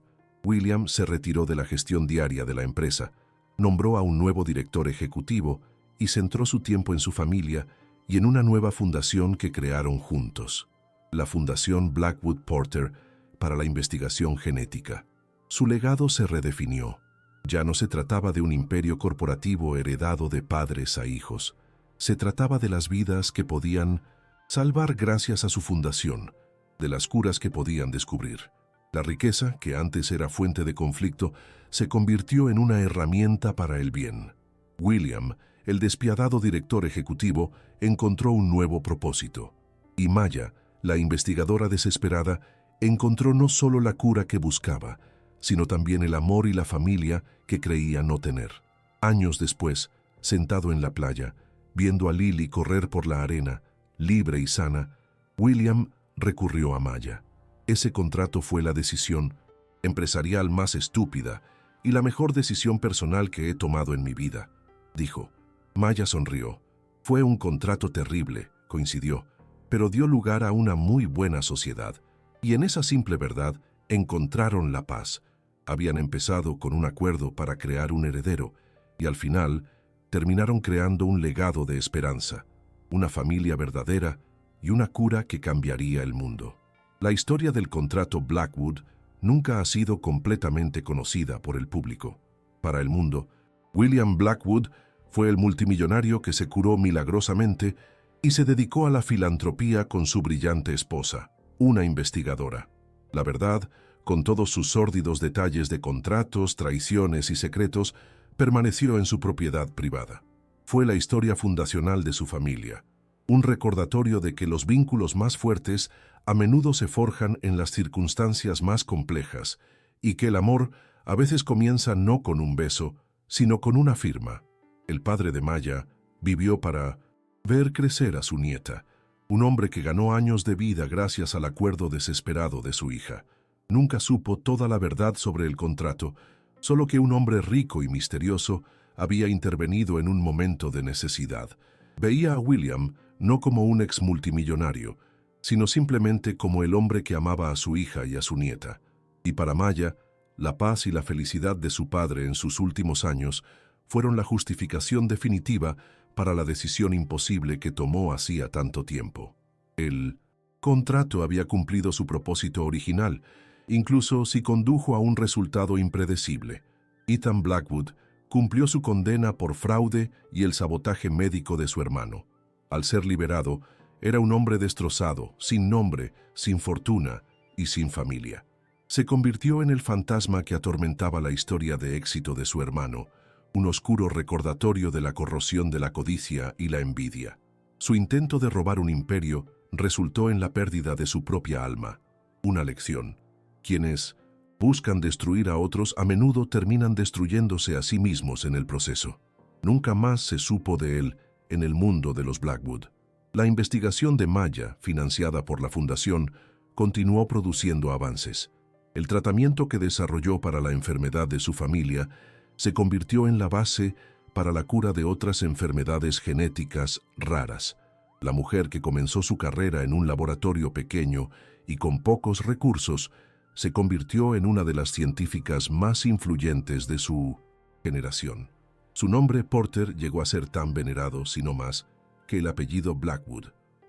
William se retiró de la gestión diaria de la empresa, nombró a un nuevo director ejecutivo y centró su tiempo en su familia y en una nueva fundación que crearon juntos, la Fundación Blackwood Porter para la investigación genética. Su legado se redefinió. Ya no se trataba de un imperio corporativo heredado de padres a hijos. Se trataba de las vidas que podían salvar gracias a su fundación, de las curas que podían descubrir. La riqueza, que antes era fuente de conflicto, se convirtió en una herramienta para el bien. William, el despiadado director ejecutivo, encontró un nuevo propósito. Y Maya, la investigadora desesperada, encontró no solo la cura que buscaba, sino también el amor y la familia que creía no tener. Años después, sentado en la playa, viendo a Lily correr por la arena, libre y sana, William recurrió a Maya. Ese contrato fue la decisión empresarial más estúpida y la mejor decisión personal que he tomado en mi vida, dijo. Maya sonrió. Fue un contrato terrible, coincidió, pero dio lugar a una muy buena sociedad, y en esa simple verdad encontraron la paz. Habían empezado con un acuerdo para crear un heredero, y al final terminaron creando un legado de esperanza, una familia verdadera y una cura que cambiaría el mundo. La historia del contrato Blackwood nunca ha sido completamente conocida por el público. Para el mundo, William Blackwood fue el multimillonario que se curó milagrosamente y se dedicó a la filantropía con su brillante esposa, una investigadora. La verdad, con todos sus sórdidos detalles de contratos, traiciones y secretos, permaneció en su propiedad privada. Fue la historia fundacional de su familia, un recordatorio de que los vínculos más fuertes a menudo se forjan en las circunstancias más complejas y que el amor a veces comienza no con un beso, sino con una firma. El padre de Maya vivió para ver crecer a su nieta, un hombre que ganó años de vida gracias al acuerdo desesperado de su hija. Nunca supo toda la verdad sobre el contrato, solo que un hombre rico y misterioso había intervenido en un momento de necesidad. Veía a William no como un ex multimillonario, sino simplemente como el hombre que amaba a su hija y a su nieta. Y para Maya, la paz y la felicidad de su padre en sus últimos años fueron la justificación definitiva para la decisión imposible que tomó hacía tanto tiempo. El contrato había cumplido su propósito original, incluso si condujo a un resultado impredecible. Ethan Blackwood cumplió su condena por fraude y el sabotaje médico de su hermano. Al ser liberado, era un hombre destrozado, sin nombre, sin fortuna y sin familia. Se convirtió en el fantasma que atormentaba la historia de éxito de su hermano, un oscuro recordatorio de la corrosión de la codicia y la envidia. Su intento de robar un imperio resultó en la pérdida de su propia alma. Una lección. Quienes buscan destruir a otros a menudo terminan destruyéndose a sí mismos en el proceso. Nunca más se supo de él en el mundo de los Blackwood. La investigación de Maya, financiada por la Fundación, continuó produciendo avances. El tratamiento que desarrolló para la enfermedad de su familia se convirtió en la base para la cura de otras enfermedades genéticas raras. La mujer que comenzó su carrera en un laboratorio pequeño y con pocos recursos se convirtió en una de las científicas más influyentes de su generación. Su nombre, Porter, llegó a ser tan venerado, si no más, que el apellido Blackwood.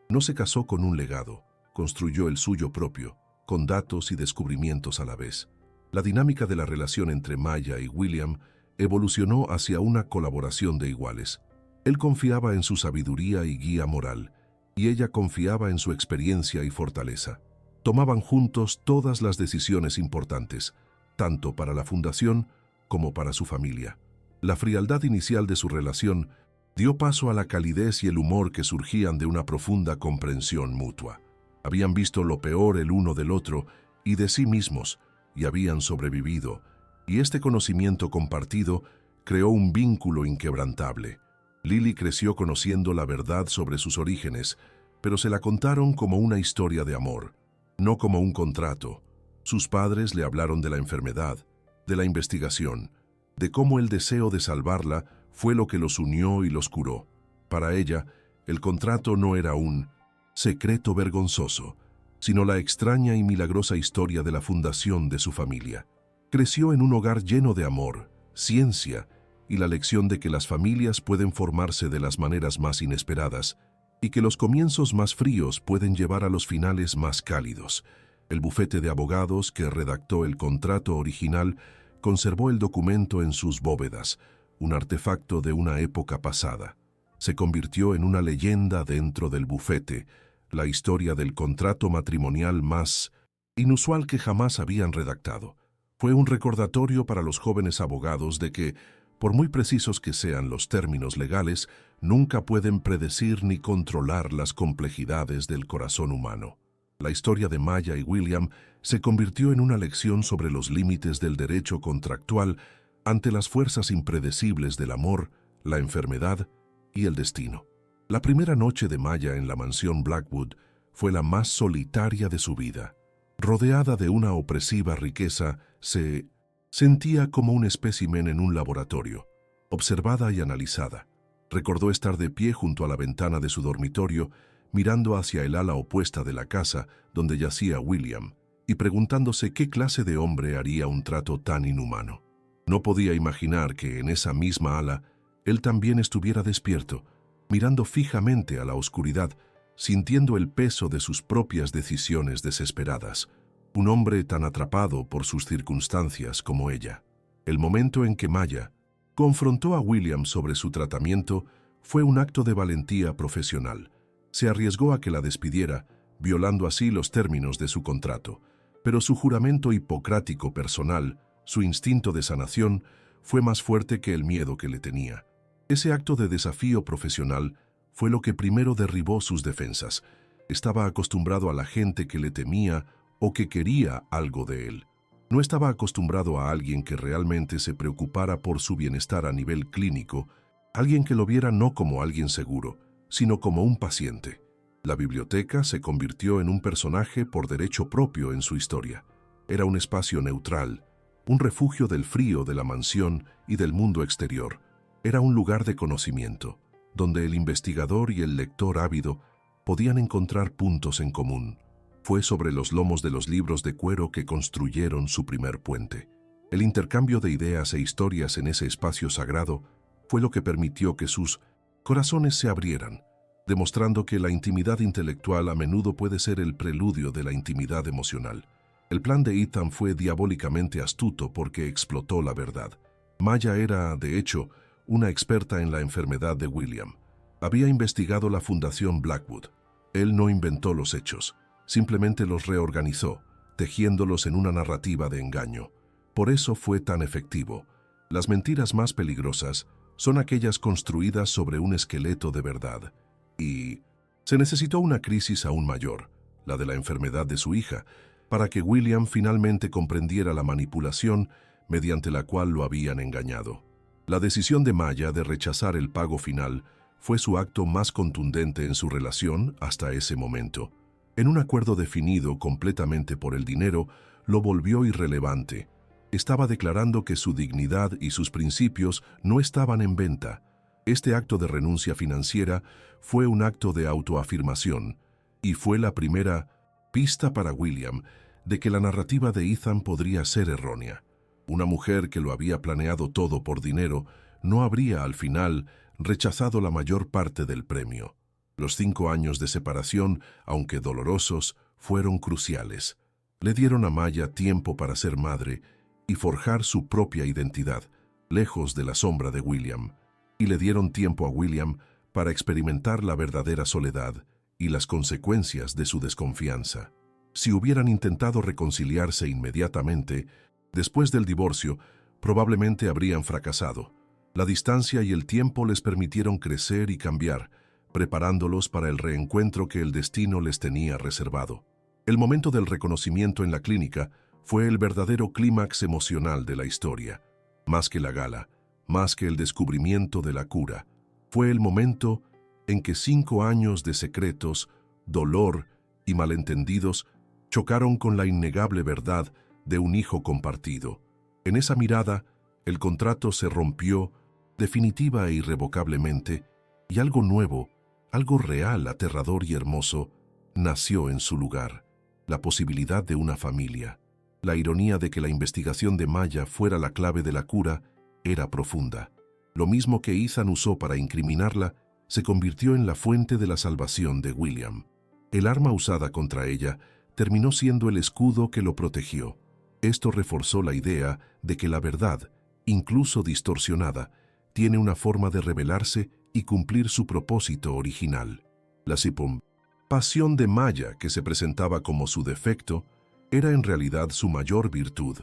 No se casó con un legado, construyó el suyo propio, con datos y descubrimientos a la vez. La dinámica de la relación entre Maya y William evolucionó hacia una colaboración de iguales. Él confiaba en su sabiduría y guía moral, y ella confiaba en su experiencia y fortaleza. Tomaban juntos todas las decisiones importantes, tanto para la fundación como para su familia. La frialdad inicial de su relación dio paso a la calidez y el humor que surgían de una profunda comprensión mutua. Habían visto lo peor el uno del otro y de sí mismos, y habían sobrevivido, y este conocimiento compartido creó un vínculo inquebrantable. Lily creció conociendo la verdad sobre sus orígenes, pero se la contaron como una historia de amor, no como un contrato. Sus padres le hablaron de la enfermedad, de la investigación, de cómo el deseo de salvarla fue lo que los unió y los curó. Para ella, el contrato no era un secreto vergonzoso, sino la extraña y milagrosa historia de la fundación de su familia. Creció en un hogar lleno de amor, ciencia y la lección de que las familias pueden formarse de las maneras más inesperadas y que los comienzos más fríos pueden llevar a los finales más cálidos. El bufete de abogados que redactó el contrato original conservó el documento en sus bóvedas, un artefacto de una época pasada. Se convirtió en una leyenda dentro del bufete, la historia del contrato matrimonial más inusual que jamás habían redactado. Fue un recordatorio para los jóvenes abogados de que, por muy precisos que sean los términos legales, nunca pueden predecir ni controlar las complejidades del corazón humano. La historia de Maya y William se convirtió en una lección sobre los límites del derecho contractual ante las fuerzas impredecibles del amor, la enfermedad y el destino. La primera noche de Maya en la mansión Blackwood fue la más solitaria de su vida. Rodeada de una opresiva riqueza, se sentía como un espécimen en un laboratorio, observada y analizada. Recordó estar de pie junto a la ventana de su dormitorio, mirando hacia el ala opuesta de la casa donde yacía William, y preguntándose qué clase de hombre haría un trato tan inhumano. No podía imaginar que en esa misma ala él también estuviera despierto, mirando fijamente a la oscuridad, sintiendo el peso de sus propias decisiones desesperadas. Un hombre tan atrapado por sus circunstancias como ella. El momento en que Maya confrontó a William sobre su tratamiento fue un acto de valentía profesional. Se arriesgó a que la despidiera, violando así los términos de su contrato. Pero su juramento hipocrático personal, su instinto de sanación, fue más fuerte que el miedo que le tenía. Ese acto de desafío profesional fue lo que primero derribó sus defensas. Estaba acostumbrado a la gente que le temía o que quería algo de él. No estaba acostumbrado a alguien que realmente se preocupara por su bienestar a nivel clínico, alguien que lo viera no como alguien seguro, sino como un paciente. La biblioteca se convirtió en un personaje por derecho propio en su historia. Era un espacio neutral, un refugio del frío de la mansión y del mundo exterior. Era un lugar de conocimiento, donde el investigador y el lector ávido podían encontrar puntos en común. Fue sobre los lomos de los libros de cuero que construyeron su primer puente. El intercambio de ideas e historias en ese espacio sagrado fue lo que permitió que sus corazones se abrieran, demostrando que la intimidad intelectual a menudo puede ser el preludio de la intimidad emocional. El plan de Ethan fue diabólicamente astuto porque explotó la verdad. Maya era, de hecho, una experta en la enfermedad de William. Había investigado la Fundación Blackwood. Él no inventó los hechos, simplemente los reorganizó, tejiéndolos en una narrativa de engaño. Por eso fue tan efectivo. Las mentiras más peligrosas son aquellas construidas sobre un esqueleto de verdad. Y se necesitó una crisis aún mayor, la de la enfermedad de su hija, para que William finalmente comprendiera la manipulación mediante la cual lo habían engañado. La decisión de Maya de rechazar el pago final fue su acto más contundente en su relación hasta ese momento. En un acuerdo definido completamente por el dinero, lo volvió irrelevante. Estaba declarando que su dignidad y sus principios no estaban en venta. Este acto de renuncia financiera fue un acto de autoafirmación y fue la primera pista para William de que la narrativa de Ethan podría ser errónea. Una mujer que lo había planeado todo por dinero no habría al final rechazado la mayor parte del premio. Los 5 años de separación, aunque dolorosos, fueron cruciales. Le dieron a Maya tiempo para ser madre y forjar su propia identidad, lejos de la sombra de William, y le dieron tiempo a William para experimentar la verdadera soledad y las consecuencias de su desconfianza. Si hubieran intentado reconciliarse inmediatamente, después del divorcio, probablemente habrían fracasado. La distancia y el tiempo les permitieron crecer y cambiar, preparándolos para el reencuentro que el destino les tenía reservado. El momento del reconocimiento en la clínica fue el verdadero clímax emocional de la historia. Más que la gala, más que el descubrimiento de la cura, fue el momento en que 5 años de secretos, dolor y malentendidos chocaron con la innegable verdad de un hijo compartido. En esa mirada, el contrato se rompió definitiva e irrevocablemente, y algo nuevo, algo real, aterrador y hermoso, nació en su lugar: la posibilidad de una familia. La ironía de que la investigación de Maya fuera la clave de la cura era profunda. Lo mismo que Ethan usó para incriminarla, se convirtió en la fuente de la salvación de William. El arma usada contra ella terminó siendo el escudo que lo protegió. Esto reforzó la idea de que la verdad, incluso distorsionada, tiene una forma de revelarse y cumplir su propósito original. La pasión de Maya, que se presentaba como su defecto, era en realidad su mayor virtud.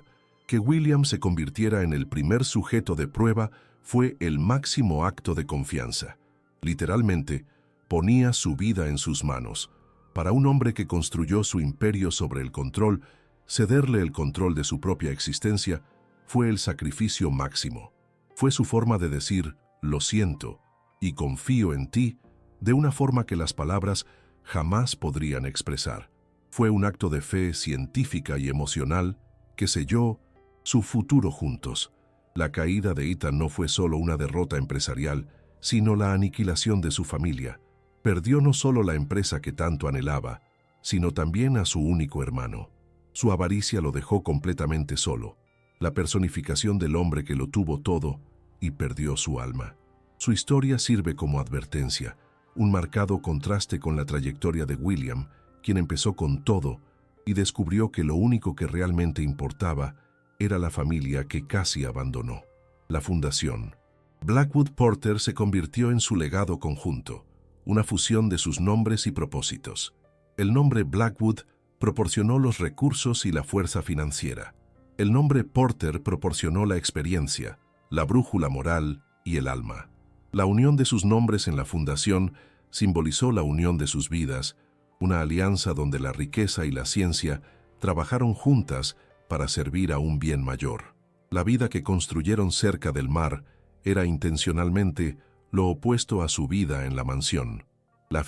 Que William se convirtiera en el primer sujeto de prueba fue el máximo acto de confianza. Literalmente, ponía su vida en sus manos. Para un hombre que construyó su imperio sobre el control, cederle el control de su propia existencia fue el sacrificio máximo. Fue su forma de decir, lo siento, y confío en ti, de una forma que las palabras jamás podrían expresar. Fue un acto de fe científica y emocional que selló su futuro juntos. La caída de Ethan no fue solo una derrota empresarial, sino la aniquilación de su familia. Perdió no solo la empresa que tanto anhelaba, sino también a su único hermano. Su avaricia lo dejó completamente solo, la personificación del hombre que lo tuvo todo y perdió su alma. Su historia sirve como advertencia, un marcado contraste con la trayectoria de William, quien empezó con todo y descubrió que lo único que realmente importaba era la familia que casi abandonó. La fundación Blackwood Porter se convirtió en su legado conjunto, una fusión de sus nombres y propósitos. El nombre Blackwood proporcionó los recursos y la fuerza financiera. El nombre Porter proporcionó la experiencia, la brújula moral y el alma. La unión de sus nombres en la fundación simbolizó la unión de sus vidas, una alianza donde la riqueza y la ciencia trabajaron juntas para servir a un bien mayor. La vida que construyeron cerca del mar era intencionalmente lo opuesto a su vida en la mansión. La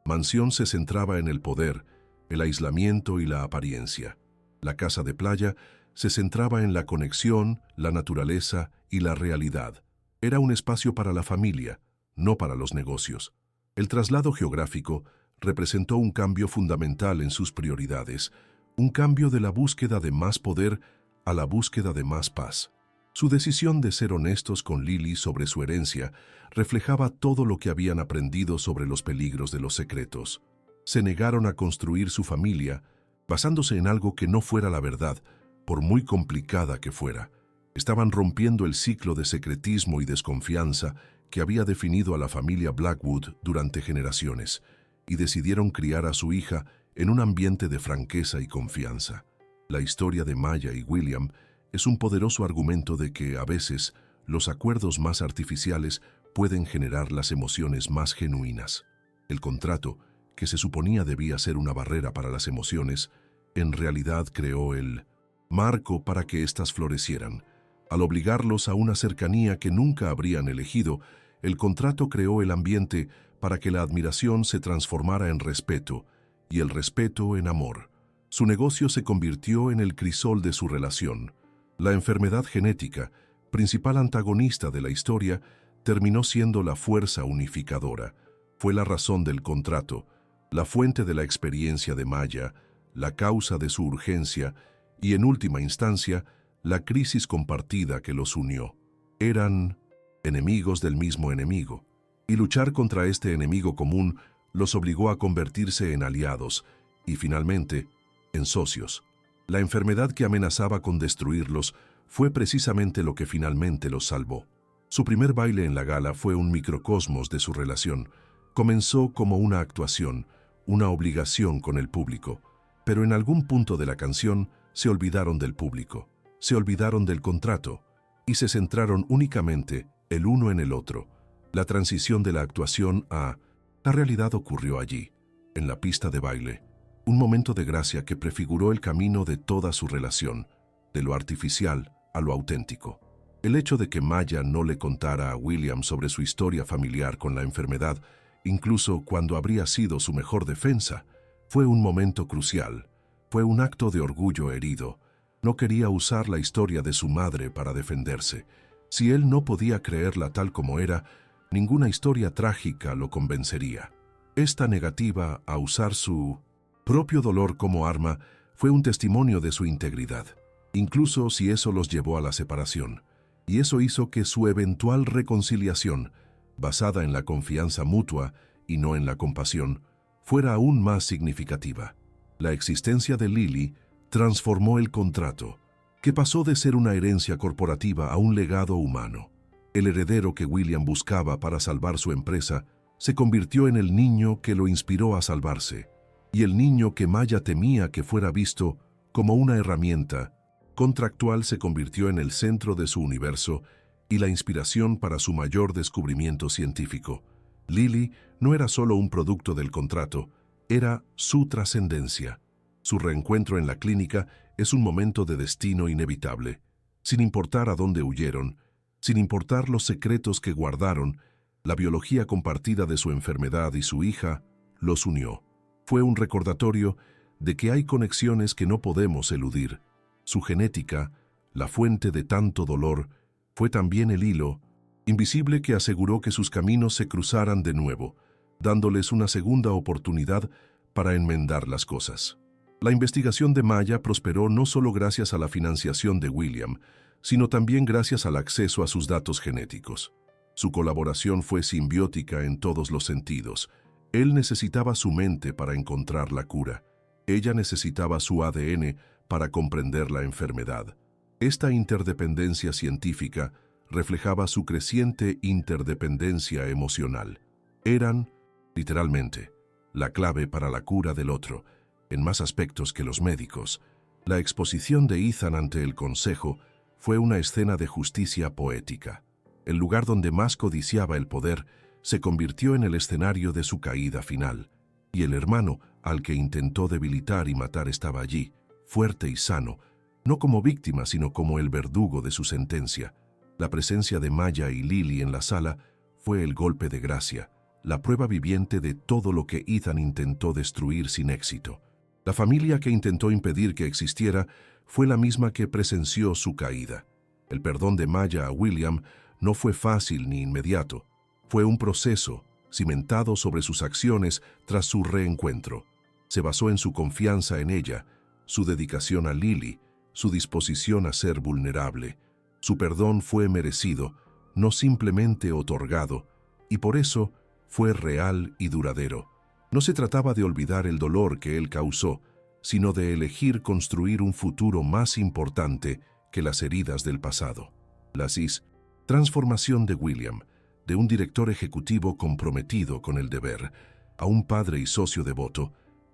mansión se centraba en el poder, el aislamiento y la apariencia. La casa de playa se centraba en la conexión, la naturaleza y la realidad. Era un espacio para la familia, no para los negocios. El traslado geográfico representó un cambio fundamental en sus prioridades, un cambio de la búsqueda de más poder a la búsqueda de más paz. Su decisión de ser honestos con Lily sobre su herencia reflejaba todo lo que habían aprendido sobre los peligros de los secretos. Se negaron a construir su familia basándose en algo que no fuera la verdad, por muy complicada que fuera. Estaban rompiendo el ciclo de secretismo y desconfianza que había definido a la familia Blackwood durante generaciones, y decidieron criar a su hija en un ambiente de franqueza y confianza. La historia de Maya y William es un poderoso argumento de que, a veces, los acuerdos más artificiales pueden generar las emociones más genuinas. El contrato, que se suponía debía ser una barrera para las emociones, en realidad creó el marco para que éstas florecieran. Al obligarlos a una cercanía que nunca habrían elegido, el contrato creó el ambiente para que la admiración se transformara en respeto y el respeto en amor. Su negocio se convirtió en el crisol de su relación. La enfermedad genética, principal antagonista de la historia, terminó siendo la fuerza unificadora. Fue la razón del contrato, la fuente de la experiencia de Maya, la causa de su urgencia y, en última instancia, la crisis compartida que los unió. Eran enemigos del mismo enemigo, y luchar contra este enemigo común los obligó a convertirse en aliados y, finalmente, en socios. La enfermedad que amenazaba con destruirlos fue precisamente lo que finalmente los salvó. Su primer baile en la gala fue un microcosmos de su relación. Comenzó como una actuación, una obligación con el público, pero en algún punto de la canción se olvidaron del público, se olvidaron del contrato y se centraron únicamente el uno en el otro. La transición de la actuación a la realidad ocurrió allí, en la pista de baile, un momento de gracia que prefiguró el camino de toda su relación, de lo artificial a lo auténtico. El hecho de que Maya no le contara a William sobre su historia familiar con la enfermedad, incluso cuando habría sido su mejor defensa, fue un momento crucial. Fue un acto de orgullo herido. No quería usar la historia de su madre para defenderse. Si él no podía creerla tal como era, ninguna historia trágica lo convencería. Esta negativa a usar su propio dolor como arma fue un testimonio de su integridad, incluso si eso los llevó a la separación. Y eso hizo que su eventual reconciliación, basada en la confianza mutua y no en la compasión, fuera aún más significativa. La existencia de Lily transformó el contrato, que pasó de ser una herencia corporativa a un legado humano. El heredero que William buscaba para salvar su empresa se convirtió en el niño que lo inspiró a salvarse, y el niño que Maya temía que fuera visto como una herramienta contractual se convirtió en el centro de su universo y la inspiración para su mayor descubrimiento científico. Lily no era solo un producto del contrato, era su trascendencia. Su reencuentro en la clínica es un momento de destino inevitable. Sin importar a dónde huyeron, sin importar los secretos que guardaron, la biología compartida de su enfermedad y su hija los unió. Fue un recordatorio de que hay conexiones que no podemos eludir. Su genética, la fuente de tanto dolor, fue también el hilo invisible que aseguró que sus caminos se cruzaran de nuevo, dándoles una segunda oportunidad para enmendar las cosas. La investigación de Maya prosperó no solo gracias a la financiación de William, sino también gracias al acceso a sus datos genéticos. Su colaboración fue simbiótica en todos los sentidos. Él necesitaba su mente para encontrar la cura. Ella necesitaba su ADN para comprender la enfermedad. Esta interdependencia científica reflejaba su creciente interdependencia emocional. Eran, literalmente, la clave para la cura del otro, en más aspectos que los médicos. La exposición de Ethan ante el consejo fue una escena de justicia poética. El lugar donde más codiciaba el poder se convirtió en el escenario de su caída final, y el hermano al que intentó debilitar y matar estaba allí, fuerte y sano, no como víctima sino como el verdugo de su sentencia. La presencia de Maya y Lily en la sala fue el golpe de gracia, la prueba viviente de todo lo que Ethan intentó destruir sin éxito. La familia que intentó impedir que existiera fue la misma que presenció su caída. El perdón de Maya a William no fue fácil ni inmediato. Fue un proceso cimentado sobre sus acciones tras su reencuentro. Se basó en su confianza en ella, su dedicación a Lily, su disposición a ser vulnerable. Su perdón fue merecido, no simplemente otorgado, y por eso fue real y duradero. No se trataba de olvidar el dolor que él causó, sino de elegir construir un futuro más importante que las heridas del pasado. La transformación de William, de un director ejecutivo comprometido con el deber, a un padre y socio devoto,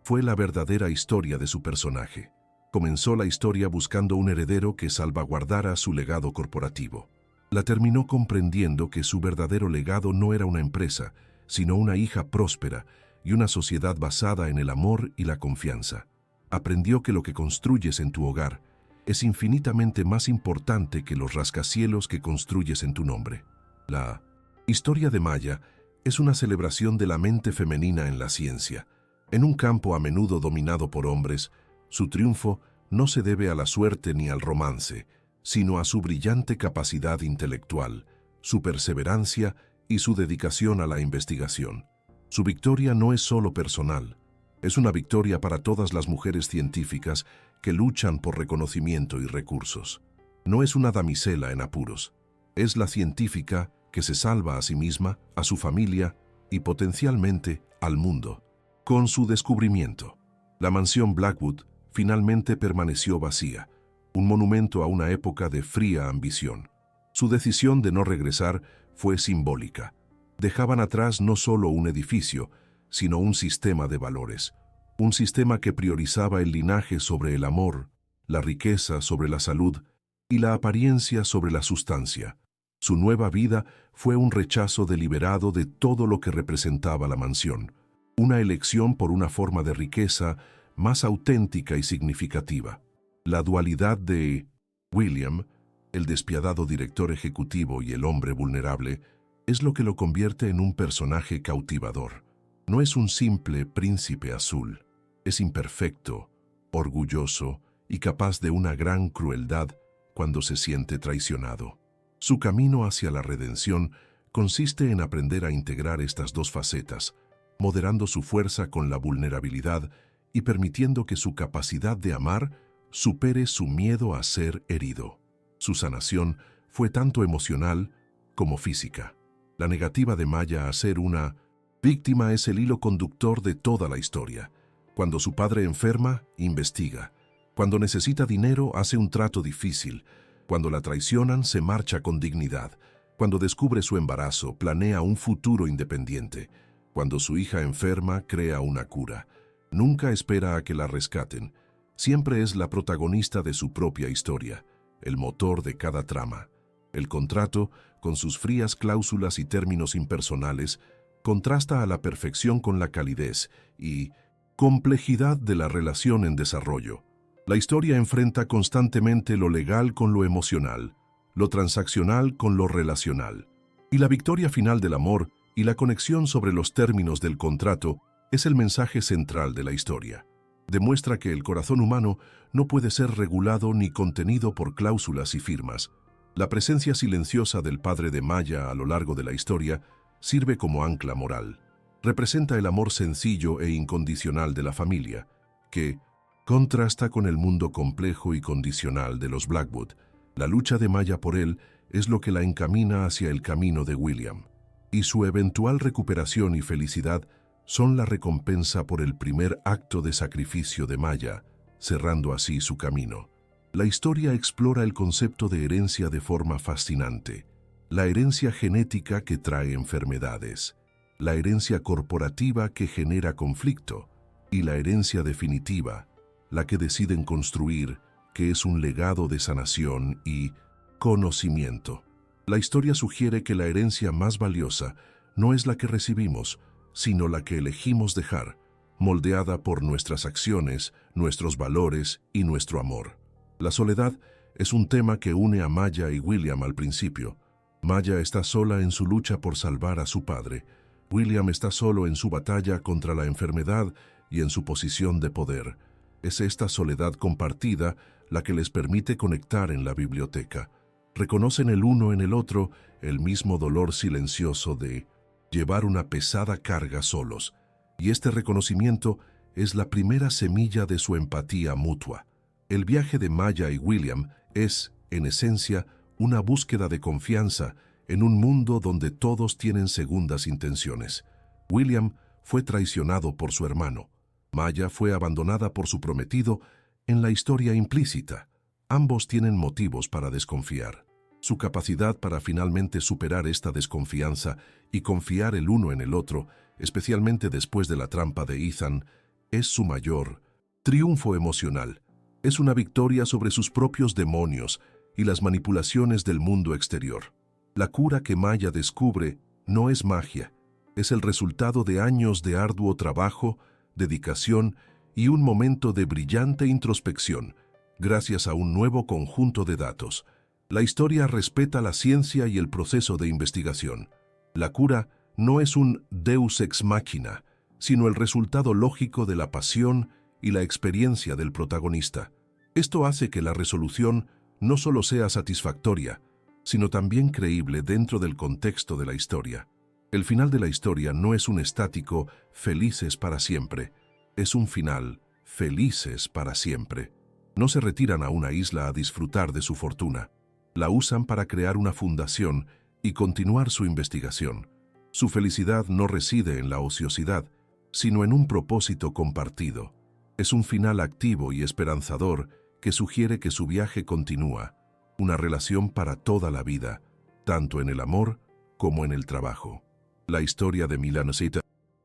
fue la verdadera historia de su personaje. Comenzó la historia buscando un heredero que salvaguardara su legado corporativo. La terminó comprendiendo que su verdadero legado no era una empresa, sino una hija próspera y una sociedad basada en el amor y la confianza. Aprendió que lo que construyes en tu hogar es infinitamente más importante que los rascacielos que construyes en tu nombre. La historia de Maya es una celebración de la mente femenina en la ciencia. En un campo a menudo dominado por hombres, su triunfo no se debe a la suerte ni al romance, sino a su brillante capacidad intelectual, su perseverancia y su dedicación a la investigación. Su victoria no es solo personal, es una victoria para todas las mujeres científicas que luchan por reconocimiento y recursos. No es una damisela en apuros, es la científica que se salva a sí misma, a su familia y potencialmente al mundo. Con su descubrimiento, la mansión Blackwood finalmente permaneció vacía, un monumento a una época de fría ambición. Su decisión de no regresar fue simbólica. Dejaban atrás no solo un edificio, sino un sistema de valores, un sistema que priorizaba el linaje sobre el amor, la riqueza sobre la salud y la apariencia sobre la sustancia. Su nueva vida fue un rechazo deliberado de todo lo que representaba la mansión, una elección por una forma de riqueza más auténtica y significativa. La dualidad de William, el despiadado director ejecutivo y el hombre vulnerable, es lo que lo convierte en un personaje cautivador. No es un simple príncipe azul, es imperfecto, orgulloso y capaz de una gran crueldad cuando se siente traicionado. Su camino hacia la redención consiste en aprender a integrar estas dos facetas, moderando su fuerza con la vulnerabilidad y permitiendo que su capacidad de amar supere su miedo a ser herido. Su sanación fue tanto emocional como física. La negativa de Maya a ser una víctima es el hilo conductor de toda la historia. Cuando su padre enferma, investiga. Cuando necesita dinero, hace un trato difícil. Cuando la traicionan, se marcha con dignidad. Cuando descubre su embarazo, planea un futuro independiente. Cuando su hija enferma, crea una cura. Nunca espera a que la rescaten. Siempre es la protagonista de su propia historia, el motor de cada trama. El contrato, con sus frías cláusulas y términos impersonales, contrasta a la perfección con la calidez y complejidad de la relación en desarrollo. La historia enfrenta constantemente lo legal con lo emocional, lo transaccional con lo relacional. Y la victoria final del amor y la conexión sobre los términos del contrato es el mensaje central de la historia. Demuestra que el corazón humano no puede ser regulado ni contenido por cláusulas y firmas. La presencia silenciosa del padre de Maya a lo largo de la historia sirve como ancla moral. Representa el amor sencillo e incondicional de la familia, que contrasta con el mundo complejo y condicional de los Blackwood. La lucha de Maya por él es lo que la encamina hacia el camino de William, y su eventual recuperación y felicidad son la recompensa por el primer acto de sacrificio de Maya, cerrando así su camino. La historia explora el concepto de herencia de forma fascinante. La herencia genética que trae enfermedades, la herencia corporativa que genera conflicto y la herencia definitiva, la que deciden construir, que es un legado de sanación y conocimiento. La historia sugiere que la herencia más valiosa no es la que recibimos, sino la que elegimos dejar, moldeada por nuestras acciones, nuestros valores y nuestro amor. La soledad es un tema que une a Maya y William al principio. Maya está sola en su lucha por salvar a su padre. William está solo en su batalla contra la enfermedad y en su posición de poder. Es esta soledad compartida la que les permite conectar en la biblioteca. Reconocen el uno en el otro el mismo dolor silencioso de llevar una pesada carga solos, y este reconocimiento es la primera semilla de su empatía mutua. El viaje de Maya y William es, en esencia, una búsqueda de confianza en un mundo donde todos tienen segundas intenciones. William fue traicionado por su hermano. Maya fue abandonada por su prometido en la historia implícita. Ambos tienen motivos para desconfiar. Su capacidad para finalmente superar esta desconfianza y confiar el uno en el otro, especialmente después de la trampa de Ethan, es su mayor triunfo emocional. Es una victoria sobre sus propios demonios y las manipulaciones del mundo exterior. La cura que Maya descubre no es magia, es el resultado de años de arduo trabajo, dedicación y un momento de brillante introspección, gracias a un nuevo conjunto de datos. La historia respeta la ciencia y el proceso de investigación. La cura no es un deus ex machina, sino el resultado lógico de la pasión y la experiencia del protagonista. Esto hace que la resolución no solo sea satisfactoria, sino también creíble dentro del contexto de la historia. El final de la historia no es un estático felices para siempre, es un final felices para siempre. No se retiran a una isla a disfrutar de su fortuna. La usan para crear una fundación y continuar su investigación. Su felicidad no reside en la ociosidad, sino en un propósito compartido. Es un final activo y esperanzador que sugiere que su viaje continúa, una relación para toda la vida, tanto en el amor como en el trabajo. La historia de Milanocita,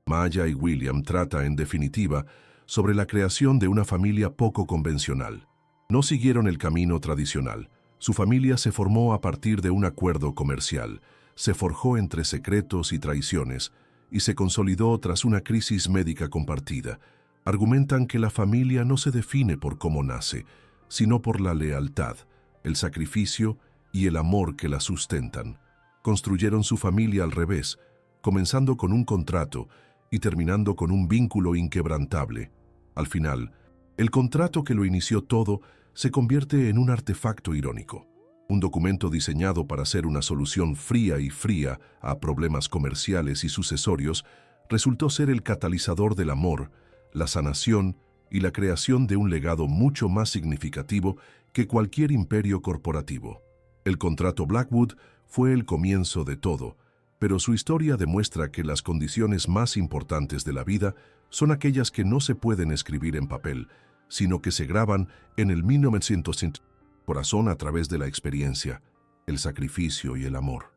Maya y William trata, en definitiva, sobre la creación de una familia poco convencional. No siguieron el camino tradicional. Su familia se formó a partir de un acuerdo comercial, se forjó entre secretos y traiciones, y se consolidó tras una crisis médica compartida. Argumentan que la familia no se define por cómo nace, sino por la lealtad, el sacrificio y el amor que la sustentan. Construyeron su familia al revés, comenzando con un contrato y terminando con un vínculo inquebrantable. Al final, el contrato que lo inició todo se convierte en un artefacto irónico. Un documento diseñado para ser una solución fría a problemas comerciales y sucesorios, resultó ser el catalizador del amor, la sanación y la creación de un legado mucho más significativo que cualquier imperio corporativo. El contrato Blackwood fue el comienzo de todo, pero su historia demuestra que las condiciones más importantes de la vida son aquellas que no se pueden escribir en papel, sino que se graban en el 1900 corazón a través de la experiencia, el sacrificio y el amor.